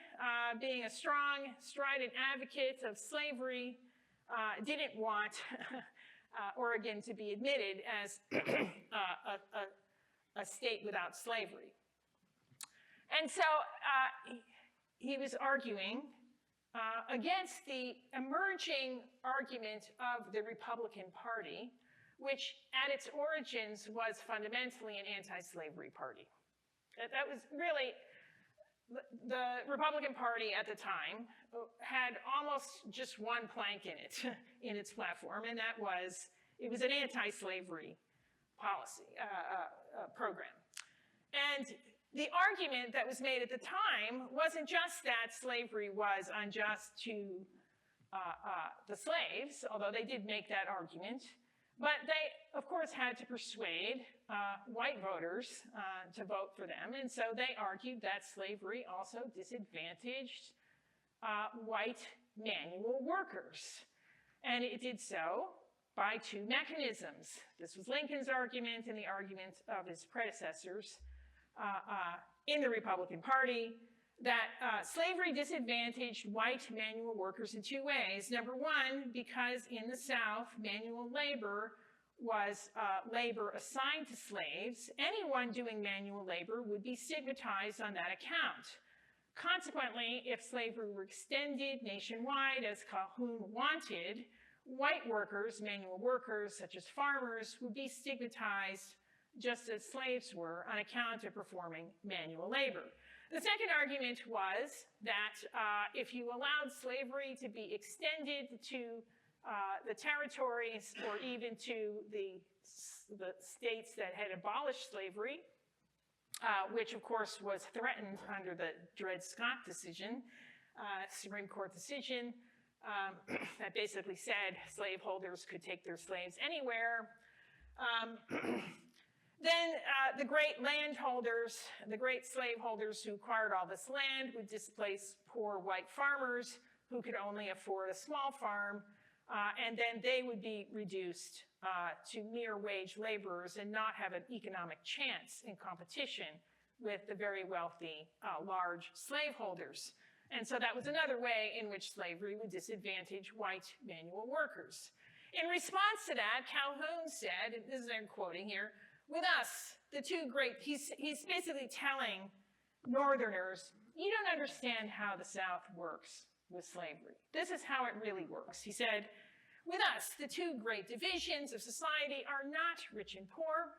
being a strong, strident advocate of slavery, didn't want Oregon to be admitted as a state without slavery. And so he was arguing against the emerging argument of the Republican Party, which at its origins was fundamentally an anti-slavery party. That was really, the Republican Party at the time had almost just one plank in it, in its platform, and that was, it was an anti-slavery policy, program. And the argument that was made at the time wasn't just that slavery was unjust to the slaves, although they did make that argument, but they, of course, had to persuade white voters to vote for them. And so they argued that slavery also disadvantaged white manual workers. And it did so by two mechanisms. This was Lincoln's argument and the argument of his predecessors in the Republican Party, that slavery disadvantaged white manual workers in two ways. Number one, because in the South, manual labor was labor assigned to slaves. Anyone doing manual labor would be stigmatized on that account. Consequently, if slavery were extended nationwide, as Calhoun wanted, white workers, manual workers, such as farmers, would be stigmatized just as slaves were on account of performing manual labor. The second argument was that if you allowed slavery to be extended to the territories or even to the states that had abolished slavery, which of course was threatened under the Dred Scott decision, Supreme Court decision, that basically said slaveholders could take their slaves anywhere. Then the great landholders, the great slaveholders who acquired all this land would displace poor white farmers who could only afford a small farm, and then they would be reduced to mere wage laborers and not have an economic chance in competition with the very wealthy large slaveholders. And so that was another way in which slavery would disadvantage white manual workers. In response to that, Calhoun said, and this is I'm quoting here, with us, the two great, he's basically telling Northerners, you don't understand how the South works with slavery. This is how it really works. He said, with us, the two great divisions of society are not rich and poor,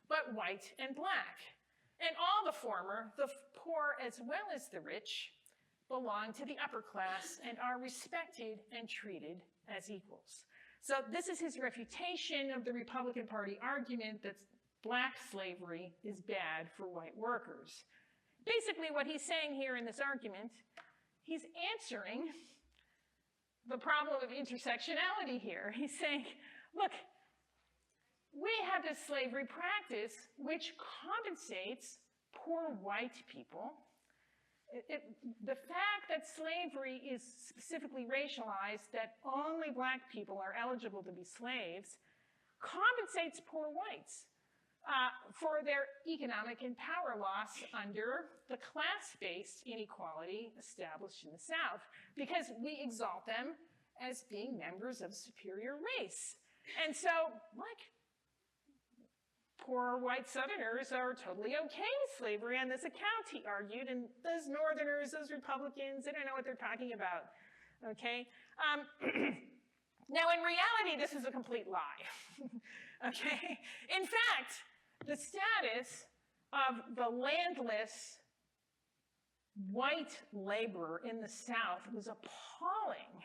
but white and black. And all the former, the poor as well as the rich, belong to the upper class and are respected and treated as equals. So this is his refutation of the Republican Party argument that black slavery is bad for white workers. Basically, what he's saying here in this argument, he's answering the problem of intersectionality here. He's saying, look, we have this slavery practice which compensates poor white people. The fact that slavery is specifically racialized, that only black people are eligible to be slaves, compensates poor whites for their economic and power loss under the class-based inequality established in the South, because we exalt them as being members of a superior race. And so, like, poor white Southerners are totally okay with slavery on this account, he argued, and those Northerners, those Republicans, they don't know what they're talking about, okay? Now, in reality, this is a complete lie, okay? In fact, the status of the landless white laborer in the South was appalling.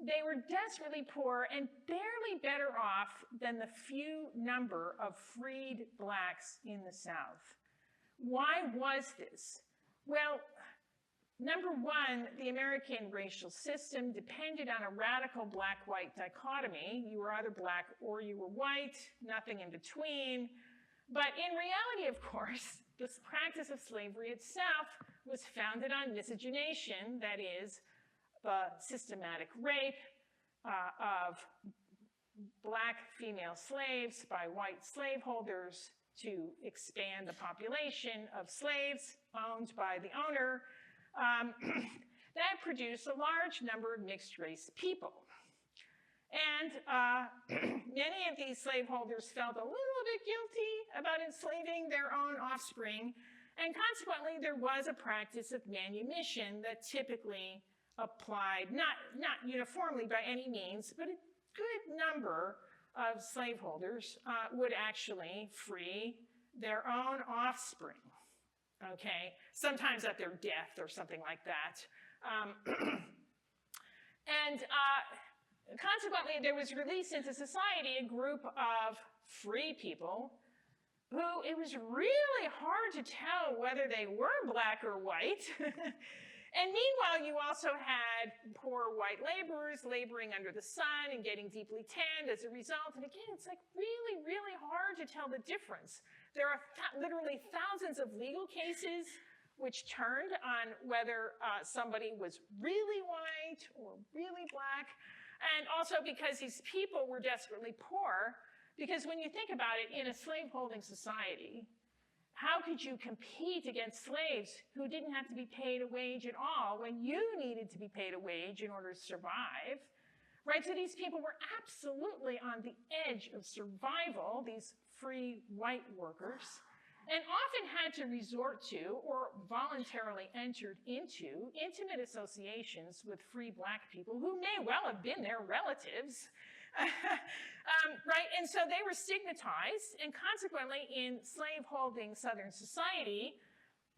They were desperately poor and barely better off than the few number of freed blacks in the South. Why was this? Well, number one, the American racial system depended on a radical black-white dichotomy. You were either black or you were white, nothing in between. But in reality, of course, this practice of slavery itself was founded on miscegenation, that is, the systematic rape of black female slaves by white slaveholders to expand the population of slaves owned by the owner, that produced a large number of mixed-race people. And many of these slaveholders felt a little bit guilty about enslaving their own offspring, and consequently there was a practice of manumission that typically applied, not uniformly by any means, but a good number of slaveholders would actually free their own offspring. okay? Sometimes at their death or something like that. Consequently, there was released into society a group of free people who it was really hard to tell whether they were black or white. And meanwhile, you also had poor white laborers laboring under the sun and getting deeply tanned as a result. And again, it's like really, really hard to tell the difference. There are literally thousands of legal cases which turned on whether somebody was really white or really black. And also because these people were desperately poor, because when you think about it, in a slaveholding society, how could you compete against slaves who didn't have to be paid a wage at all when you needed to be paid a wage in order to survive, right? So these people were absolutely on the edge of survival, these free white workers, and often had to resort to or voluntarily entered into intimate associations with free black people who may well have been their relatives. Right, and so they were stigmatized, and consequently, in slaveholding Southern society,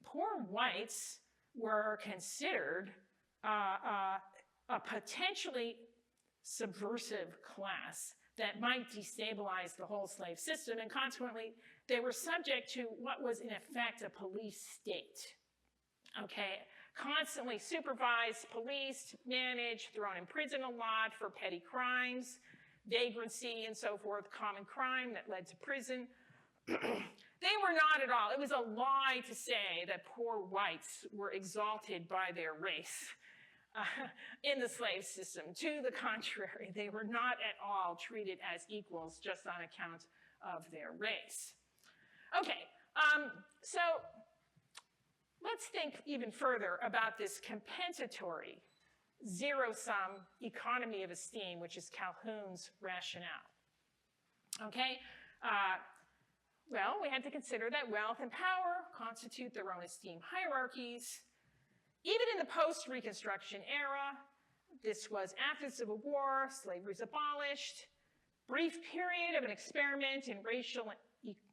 poor whites were considered a potentially subversive class that might destabilize the whole slave system, and consequently, they were subject to what was, in effect, a police state. Okay, constantly supervised, policed, managed, thrown in prison a lot for petty crimes, vagrancy and so forth, common crime that led to prison. They were not at all. It was a lie to say that poor whites were exalted by their race in the slave system. To the contrary, they were not at all treated as equals just on account of their race. Okay, so let's think even further about this compensatory zero-sum economy of esteem, which is Calhoun's rationale. Okay, well, we had to consider that wealth and power constitute their own esteem hierarchies. Even in the post-Reconstruction era, this was after the Civil War, slavery's abolished, brief period of an experiment in racial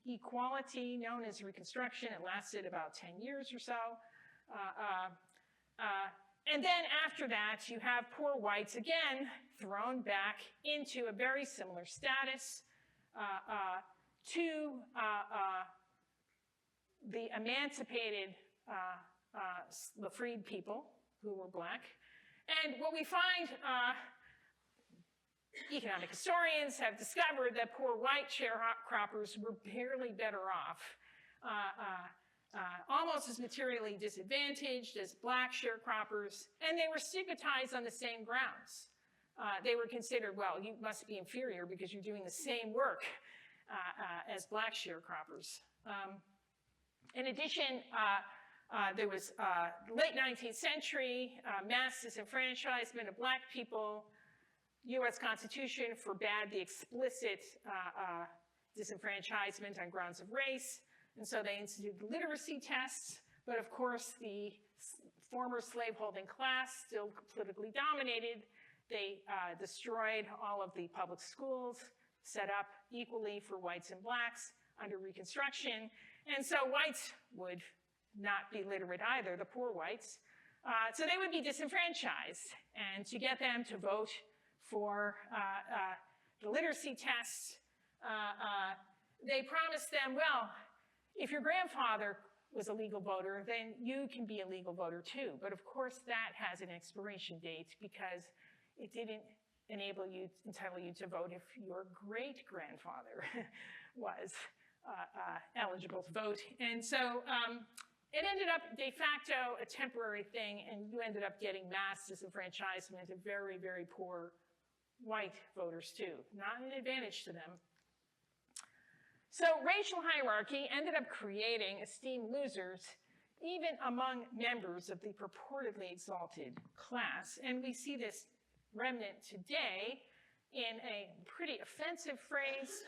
equality known as Reconstruction. It lasted about 10 years or so. And then after that, you have poor whites again thrown back into a very similar status to the emancipated, the freed people who were black. And what we find, economic historians have discovered that poor white sharecroppers were barely better off, almost as materially disadvantaged as black sharecroppers, and they were stigmatized on the same grounds. They were considered, well, you must be inferior because you're doing the same work as black sharecroppers. In addition, there was late 19th century mass disenfranchisement of black people. U.S. Constitution forbade the explicit disenfranchisement on grounds of race. And so they instituted literacy tests, but of course the former slaveholding class, still politically dominated, they destroyed all of the public schools, set up equally for whites and blacks under Reconstruction. And so whites would not be literate either, the poor whites. So they would be disenfranchised. And to get them to vote for the literacy tests, they promised them, well, if your grandfather was a legal voter, then you can be a legal voter too. But of course, that has an expiration date because it didn't entitle you to vote if your great-grandfather was eligible to vote. And so it ended up de facto a temporary thing, and you ended up getting mass disenfranchisement of very, very poor white voters too. Not an advantage to them. So racial hierarchy ended up creating esteemed losers even among members of the purportedly exalted class. And we see this remnant today in a pretty offensive phrase,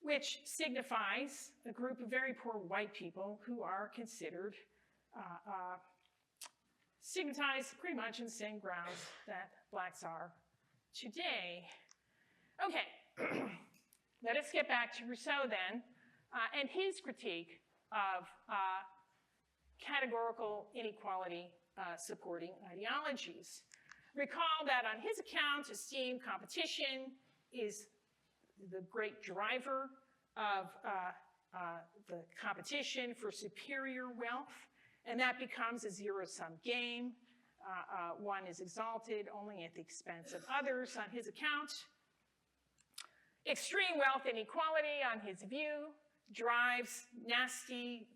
which signifies a group of very poor white people who are considered stigmatized pretty much on the same grounds that blacks are today. Okay, let us get back to Rousseau then. and his critique of categorical inequality supporting ideologies. Recall that on his account, Esteem competition is the great driver of the competition for superior wealth, and that becomes a zero-sum game. One is exalted only at the expense of others on his account. Extreme wealth inequality, on his view, drives nasty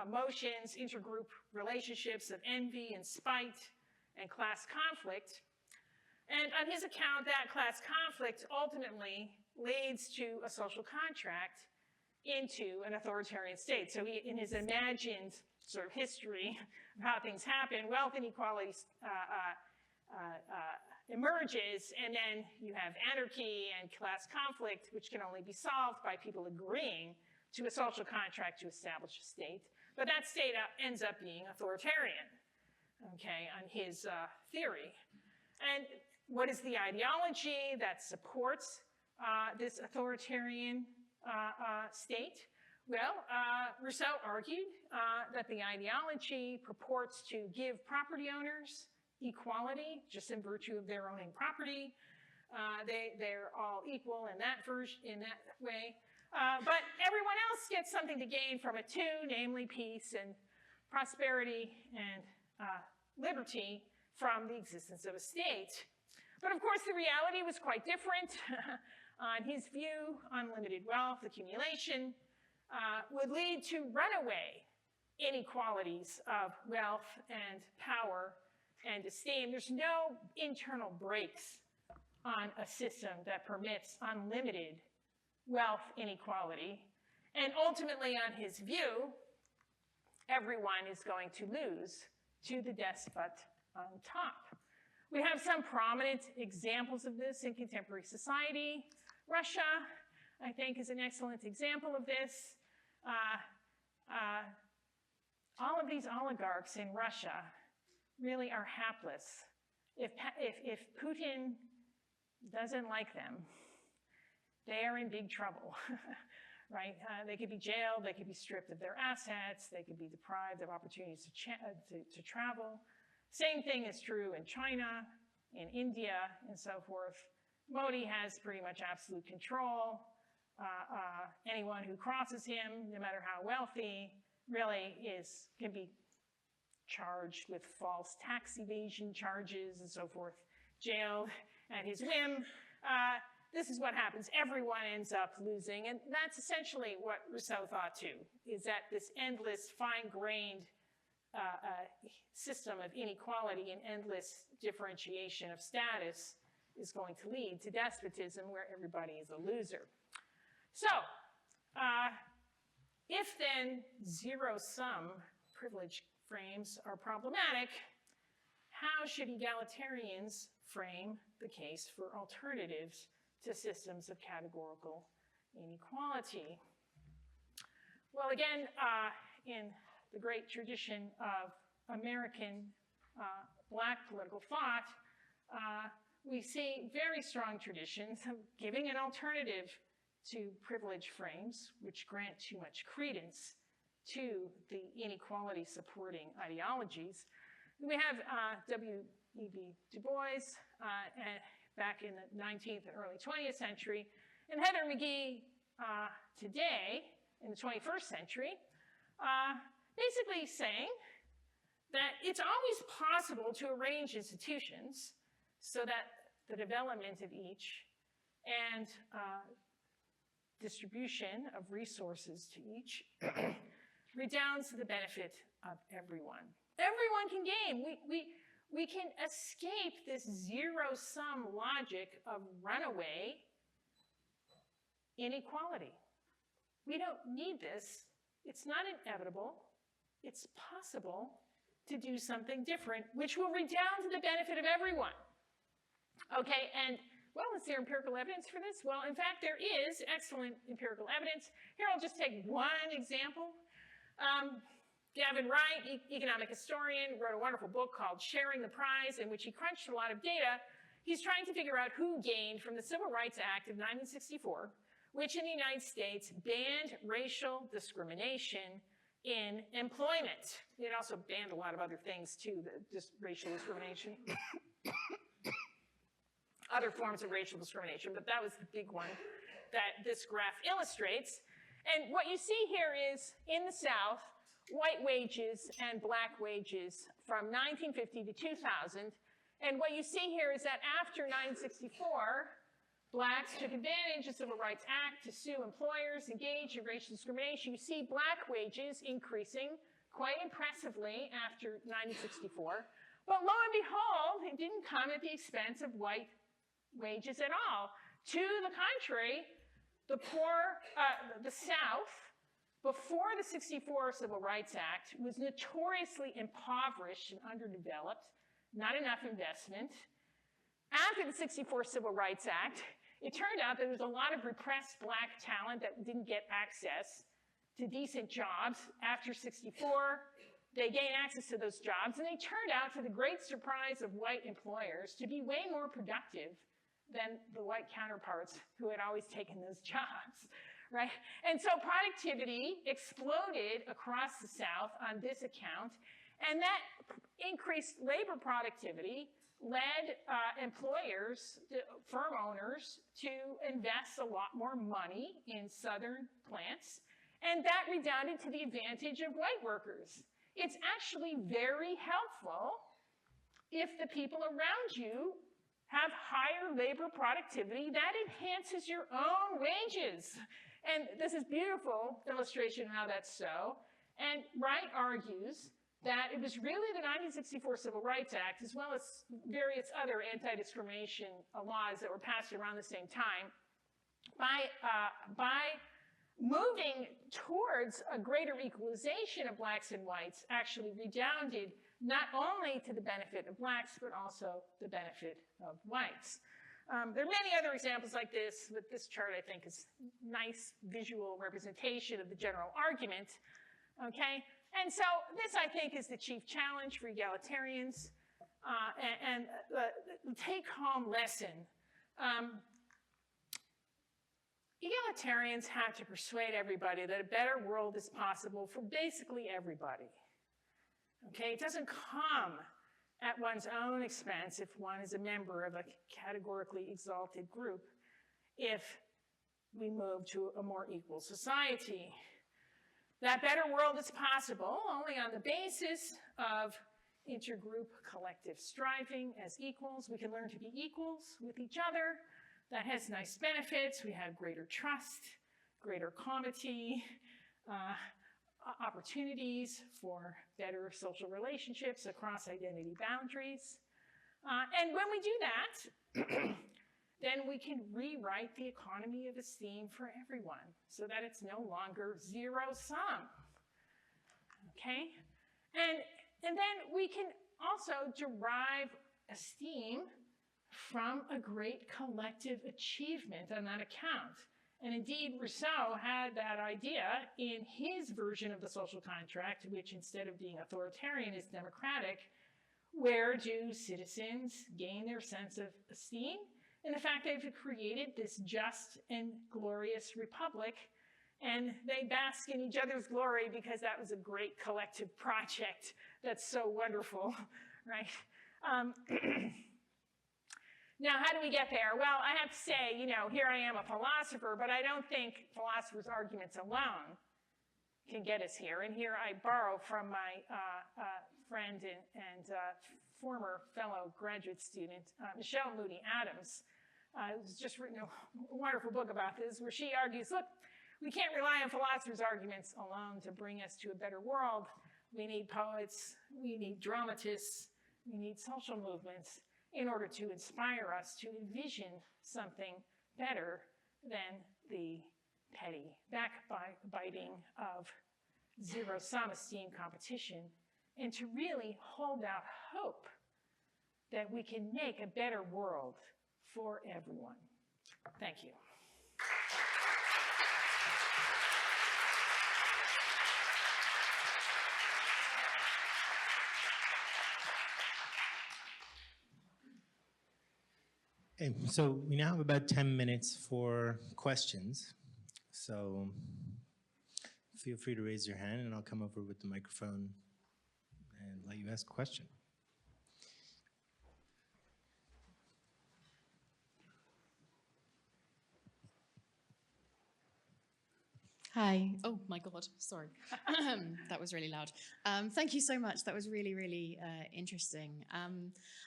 emotions, intergroup relationships of envy and spite and class conflict. And on his account, that class conflict ultimately leads to a social contract into an authoritarian state. So he, in his imagined sort of history of how things happen, wealth inequality emerges, and then you have anarchy and class conflict, which can only be solved by people agreeing to a social contract to establish a state. But that state ends up being authoritarian, okay, on his theory. And what is the ideology that supports this authoritarian state? Well, Rousseau argued that the ideology purports to give property owners equality, just in virtue of their owning property. They're all equal in that way. But everyone else gets something to gain from it too, namely peace and prosperity and liberty from the existence of a state. But of course, the reality was quite different. On his view, unlimited wealth accumulation would lead to runaway inequalities of wealth and power and esteem. There's no internal brakes on a system that permits unlimited wealth inequality. And ultimately, on his view, everyone is going to lose to the despot on top. We have some prominent examples of this in contemporary society. Russia, I think, is an excellent example of this. All of these oligarchs in Russia really are hapless. If Putin doesn't like them, they are in big trouble, right? They could be jailed, they could be stripped of their assets, they could be deprived of opportunities to travel. Same thing is true in China, in India, and so forth. Modi has pretty much absolute control. Anyone who crosses him, no matter how wealthy, really can be charged with false tax evasion charges and so forth, jailed at his whim. This is what happens. Everyone ends up losing. And that's essentially what Rousseau thought too, is that this endless, fine-grained system of inequality and endless differentiation of status is going to lead to despotism where everybody is a loser. So, if then zero-sum privilege frames are problematic, how should egalitarians frame the case for alternatives to systems of categorical inequality? Well, again, in the great tradition of American Black political thought, we see very strong traditions of giving an alternative to privilege frames, which grant too much credence to the inequality supporting ideologies. We have W.E.B. Du Bois back in the 19th and early 20th century, and Heather McGhee today in the 21st century, basically saying that it's always possible to arrange institutions so that the development of each and distribution of resources to each redounds to the benefit of everyone. Everyone can gain. We can escape this zero-sum logic of runaway inequality. We don't need this. It's not inevitable. It's possible to do something different, which will redound to the benefit of everyone. Okay, and well, is there empirical evidence for this? Well, in fact, there is excellent empirical evidence. Here, I'll just take one example. Gavin Wright, economic historian, wrote a wonderful book called Sharing the Prize, in which he crunched a lot of data. He's trying to figure out who gained from the Civil Rights Act of 1964, which in the United States banned racial discrimination in employment. It also banned a lot of other things too, just racial discrimination. Other forms of racial discrimination, but that was the big one that this graph illustrates. And what you see here is, in the South, white wages and black wages from 1950 to 2000. And what you see here is that after 1964, blacks took advantage of the Civil Rights Act to sue employers engaged in racial discrimination. You see black wages increasing quite impressively after 1964. But lo and behold, it didn't come at the expense of white wages at all. To the contrary, the poor, the South, before the 64 Civil Rights Act, was notoriously impoverished and underdeveloped, not enough investment. After the 64 Civil Rights Act, it turned out that there was a lot of repressed black talent that didn't get access to decent jobs. After 64, they gained access to those jobs, and they turned out, to the great surprise of white employers, to be way more productive than the white counterparts who had always taken those jobs, right? And so productivity exploded across the South on this account, and that increased labor productivity led employers, firm owners, to invest a lot more money in Southern plants, and that redounded to the advantage of white workers. It's actually very helpful if the people around you have higher labor productivity. That enhances your own wages. And this is a beautiful illustration of how that's so. And Wright argues that it was really the 1964 Civil Rights Act, as well as various other anti-discrimination laws that were passed around the same time, by moving towards a greater equalization of blacks and whites, actually redounded not only to the benefit of blacks, but also the benefit of whites. There are many other examples like this, but this chart, I think, is a nice visual representation of the general argument, okay? And so this, I think, is the chief challenge for egalitarians. And the take-home lesson, egalitarians have to persuade everybody that a better world is possible for basically everybody. Okay, it doesn't come at one's own expense if one is a member of a categorically exalted group, if we move to a more equal society. That better world is possible only on the basis of intergroup collective striving as equals. We can learn to be equals with each other. That has nice benefits. We have greater trust, greater comity, opportunities for better social relationships across identity boundaries. And when we do that, then we can rewrite the economy of esteem for everyone so that it's no longer zero sum. Okay? And then we can also derive esteem from a great collective achievement on that account. And indeed, Rousseau had that idea in his version of the social contract, which instead of being authoritarian is democratic. Where do citizens gain their sense of esteem? In the fact they've created this just and glorious republic, and they bask in each other's glory because that was a great collective project that's so wonderful, right? Now, how do we get there? Well, I have to say, you know, here I am a philosopher, but I don't think philosophers' arguments alone can get us here. And here I borrow from my friend and former fellow graduate student, Michelle Moody Adams, who's just written a wonderful book about this, where she argues, look, we can't rely on philosophers' arguments alone to bring us to a better world. We need poets, we need dramatists, we need social movements in order to inspire us to envision something better than the petty backbiting of zero-sum esteem competition, and to really hold out hope that we can make a better world for everyone. Thank you. Okay, so we now have about 10 minutes for questions. So feel free to raise your hand and I'll come over with the microphone and let you ask a question. Hi. Oh my God, sorry. That was really loud. Thank you so much. That was really, really interesting.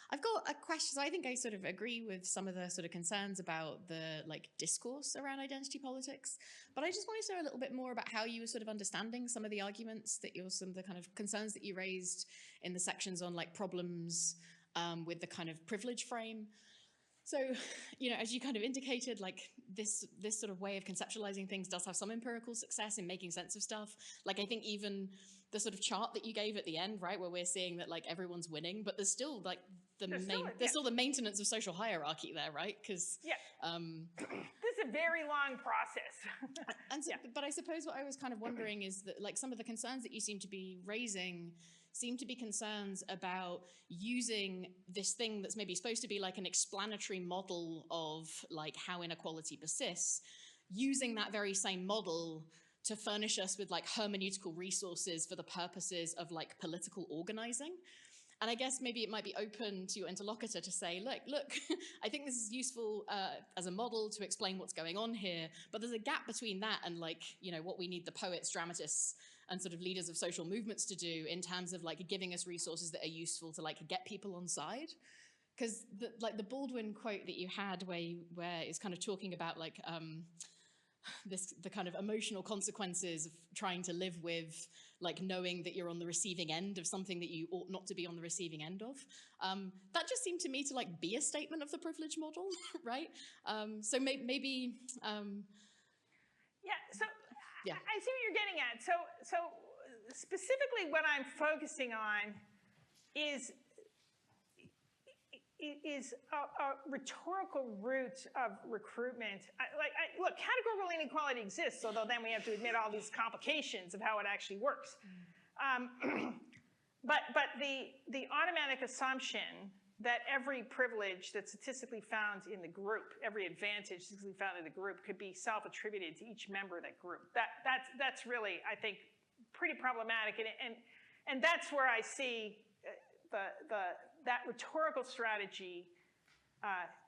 I've got a question. So I think I sort of agree with some of the sort of concerns about the discourse around identity politics, but I just wanted to know a little bit more about how you were sort of understanding some of the arguments that some of the kind of concerns that you raised in the sections on problems with the kind of privilege frame. So, as you kind of indicated, this sort of way of conceptualizing things does have some empirical success in making sense of stuff. I think even the sort of chart that you gave at the end, right, where we're seeing that everyone's winning, but there's still there's still the maintenance of social hierarchy there, right? Because this is a very long process. And so, but I suppose what I was kind of wondering is that some of the concerns that you seem to be raising seem to be concerns about using this thing that's maybe supposed to be an explanatory model of how inequality persists, using that very same model to furnish us with hermeneutical resources for the purposes of political organizing. And I guess maybe it might be open to your interlocutor to say, look, I think this is useful as a model to explain what's going on here, but there's a gap between that and what we need the poets, dramatists, and sort of leaders of social movements to do in terms of giving us resources that are useful to get people on side. Because the Baldwin quote that you had where it's kind of talking about the kind of emotional consequences of trying to live with knowing that you're on the receiving end of something that you ought not to be on the receiving end of. That just seemed to me to be a statement of the privilege model, right? So maybe. Yeah, I see what you're getting at. So specifically what I'm focusing on is a rhetorical root of recruitment. Look, categorical inequality exists, although then we have to admit all these complications of how it actually works. But the automatic assumption that every privilege that's statistically found in the group, every advantage statistically found in the group, could be self-attributed to each member of that group. That's really, I think, pretty problematic, and that's where I see that rhetorical strategy,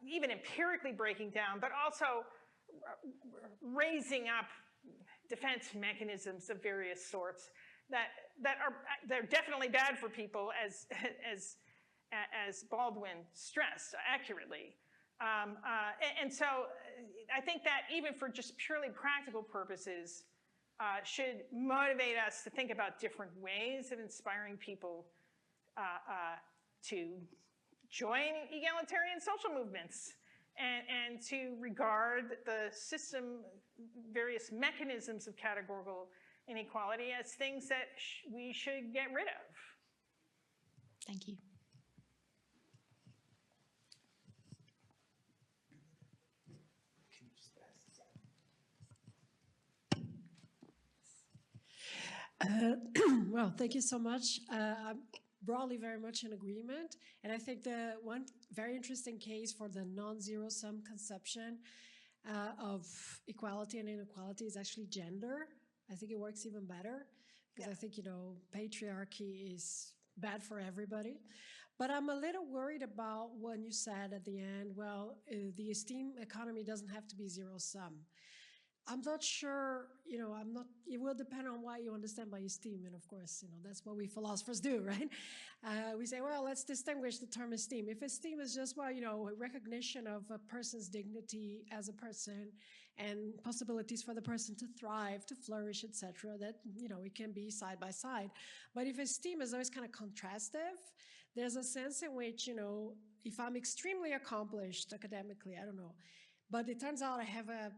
even empirically breaking down, but also raising up defense mechanisms of various sorts they're definitely bad for people, as Baldwin stressed accurately. And so I think that even for just purely practical purposes, should motivate us to think about different ways of inspiring people to join egalitarian social movements and to regard the system, various mechanisms of categorical inequality as things that we should get rid of. Thank you. Well, thank you so much. I'm broadly very much in agreement. And I think the one very interesting case for the non-zero-sum conception of equality and inequality is actually gender. I think it works even better because I think, patriarchy is bad for everybody. But I'm a little worried about when you said at the end, well, the Esteem economy doesn't have to be zero-sum. I'm not sure, it will depend on what you understand by esteem. And of course, that's what we philosophers do, right? We say, well, let's distinguish the term esteem. If esteem is just, well, a recognition of a person's dignity as a person and possibilities for the person to thrive, to flourish, etc., that, it can be side by side. But if esteem is always kind of contrastive, there's a sense in which, if I'm extremely accomplished academically, I don't know, but it turns out I have a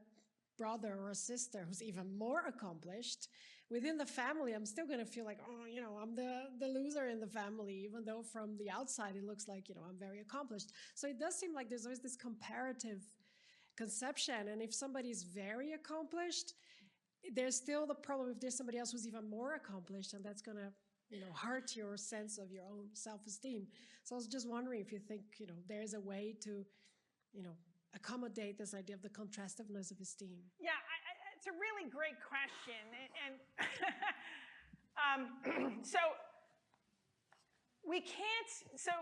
brother or a sister who's even more accomplished, within the family, I'm still going to feel like, I'm the loser in the family, even though from the outside it looks like, I'm very accomplished. So it does seem like there's always this comparative conception. And if somebody's very accomplished, there's still the problem if there's somebody else who's even more accomplished, and that's going to, hurt your sense of your own self-esteem. So I was just wondering if you think, there's a way to, accommodate this idea of the contrastiveness of esteem. Yeah, it's a really great question, and so we can't. So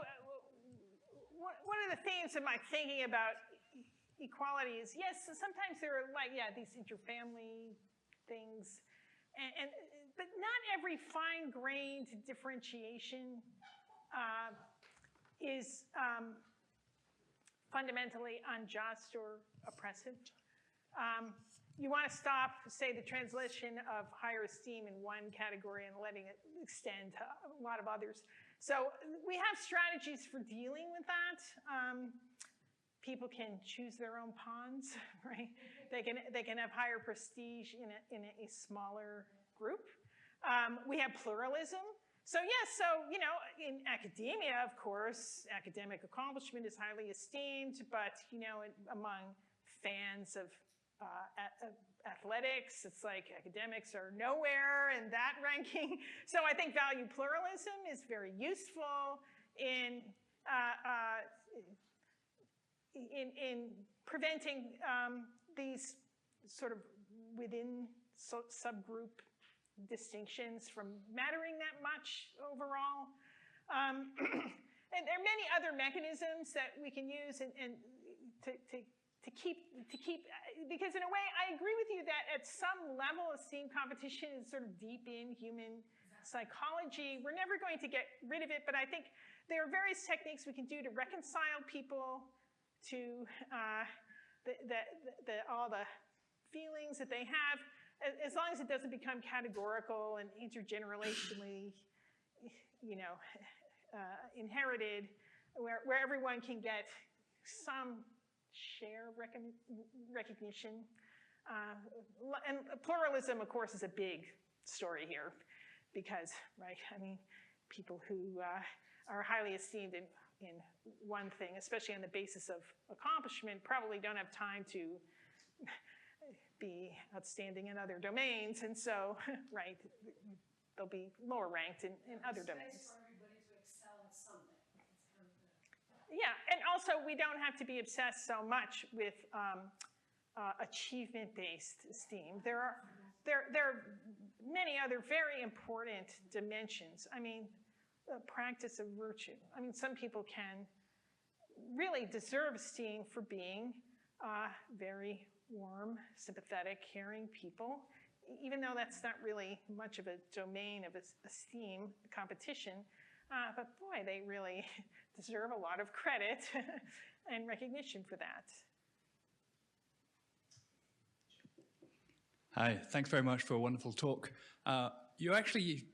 one of the themes of my thinking about equality is, yes, sometimes there are like, yeah, these interfamily things, but not every fine-grained differentiation is fundamentally unjust or oppressive. You want to stop, say, the translation of higher esteem in one category and letting it extend to a lot of others. So we have strategies for dealing with that. People can choose their own pawns, right? They can have higher prestige in a smaller group. We have pluralism. So yes, so in academia, of course, academic accomplishment is highly esteemed, but among fans of athletics, it's like academics are nowhere in that ranking. So I think value pluralism is very useful in preventing these sort of within subgroup distinctions from mattering that much overall. And there are many other mechanisms that we can use and to keep, because in a way, I agree with you that at some level, esteem competition is sort of deep in human psychology. We're never going to get rid of it, but I think there are various techniques we can do to reconcile people to all the feelings that they have, as long as it doesn't become categorical and intergenerationally, inherited, where everyone can get some share recognition. And pluralism, of course, is a big story here because, right, I mean, people who are highly esteemed in one thing, especially on the basis of accomplishment, probably don't have time to be outstanding in other domains. And so, right, they'll be lower ranked in other domains. Space for everybody to excel at something. Yeah, and also we don't have to be obsessed so much with achievement-based esteem. There are many other very important dimensions. I mean, the practice of virtue. I mean, some people can really deserve esteem for being very warm, sympathetic, caring people, even though that's not really much of a domain of esteem competition. But boy, they really deserve a lot of credit and recognition for that. Hi, thanks very much for a wonderful talk. You actually,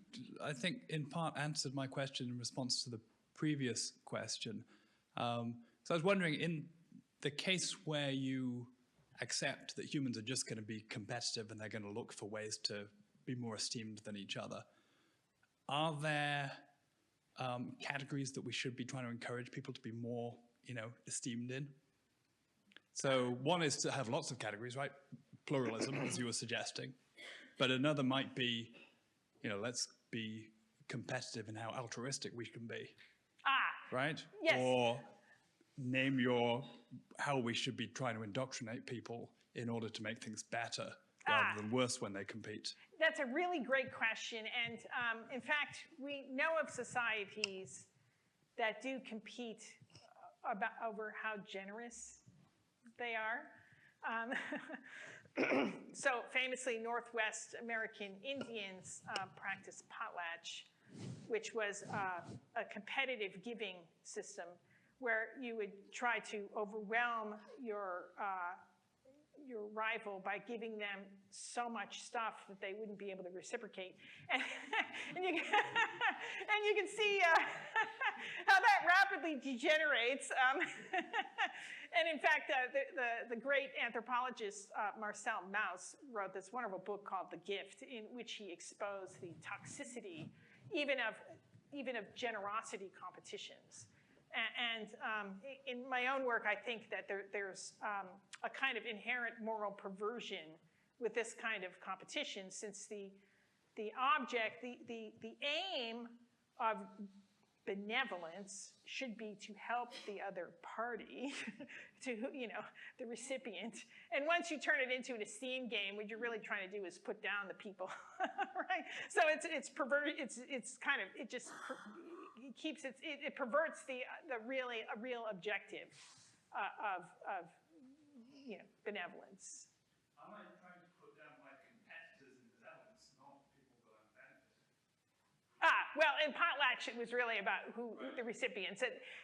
I think, in part answered my question in response to the previous question. So I was wondering, in the case where you accept that humans are just going to be competitive and they're going to look for ways to be more esteemed than each other, are there categories that we should be trying to encourage people to be more, esteemed in? So one is to have lots of categories, right? Pluralism, as you were suggesting. But another might be, let's be competitive in how altruistic we can be. Right? Yes. Or name how we should be trying to indoctrinate people in order to make things better rather than worse when they compete. That's a really great question. And in fact, we know of societies that do compete over how generous they are. So famously, Northwest American Indians practice potlatch, which was a competitive giving system where you would try to overwhelm your rival by giving them so much stuff that they wouldn't be able to reciprocate. And you can see how that rapidly degenerates. And in fact, the great anthropologist Marcel Mauss wrote this wonderful book called The Gift, in which he exposed the toxicity even of generosity competitions. And in my own work, I think that there's a kind of inherent moral perversion with this kind of competition, since the object, the aim of benevolence should be to help the other party, to, the recipient. And once you turn it into an esteem game, what you're really trying to do is put down the people, right? So it's perverted. It's kind of, it just keeps it perverts a real objective of benevolence. Am I trying to put down my competitors in benevolence, not people that I'm benefiting? Well, in Potlatch, it was really about who the recipients.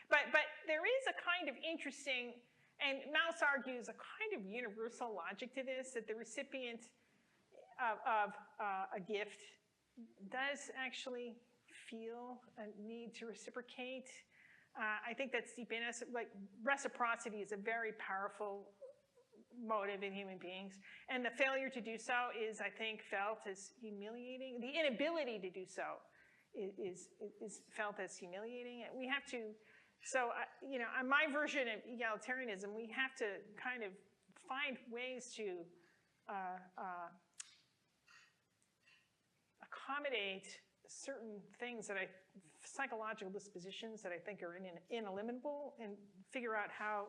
But there is a kind of interesting, and Mauss argues, a kind of universal logic to this, that the recipient of a gift does actually feel a need to reciprocate. I think that's deep in us. Like, reciprocity is a very powerful motive in human beings, and the failure to do so is, I think, felt as humiliating. The inability to do so is felt as humiliating. And we have to, on my version of egalitarianism, we have to kind of find ways to accommodate certain things psychological dispositions that I think are ineliminable, and figure out how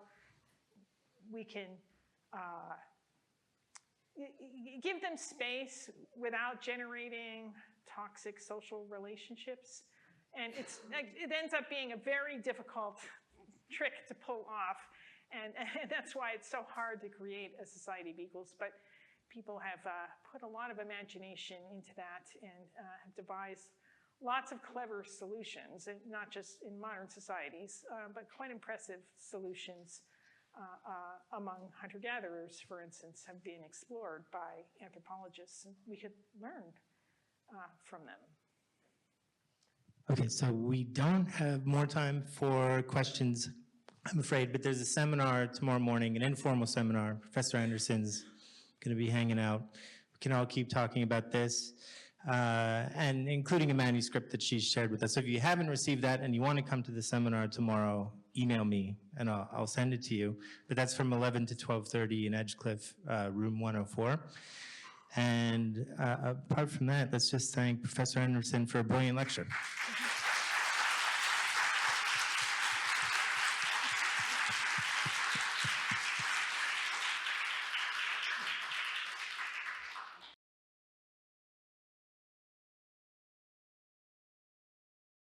we can give them space without generating toxic social relationships. And it ends up being a very difficult trick to pull off. And that's why it's so hard to create a society of equals. But people have put a lot of imagination into that, and have devised lots of clever solutions, and not just in modern societies, but quite impressive solutions among hunter-gatherers, for instance, have been explored by anthropologists, and we could learn from them. Okay, so we don't have more time for questions, I'm afraid, but there's a seminar tomorrow morning, an informal seminar. Professor Anderson's going to be hanging out. We can all keep talking about this, and including a manuscript that she's shared with us. So if you haven't received that and you want to come to the seminar tomorrow, email me and I'll send it to you. But that's from 11 to 12:30 in Edgecliff, room 104. And apart from that, let's just thank Professor Anderson for a brilliant lecture.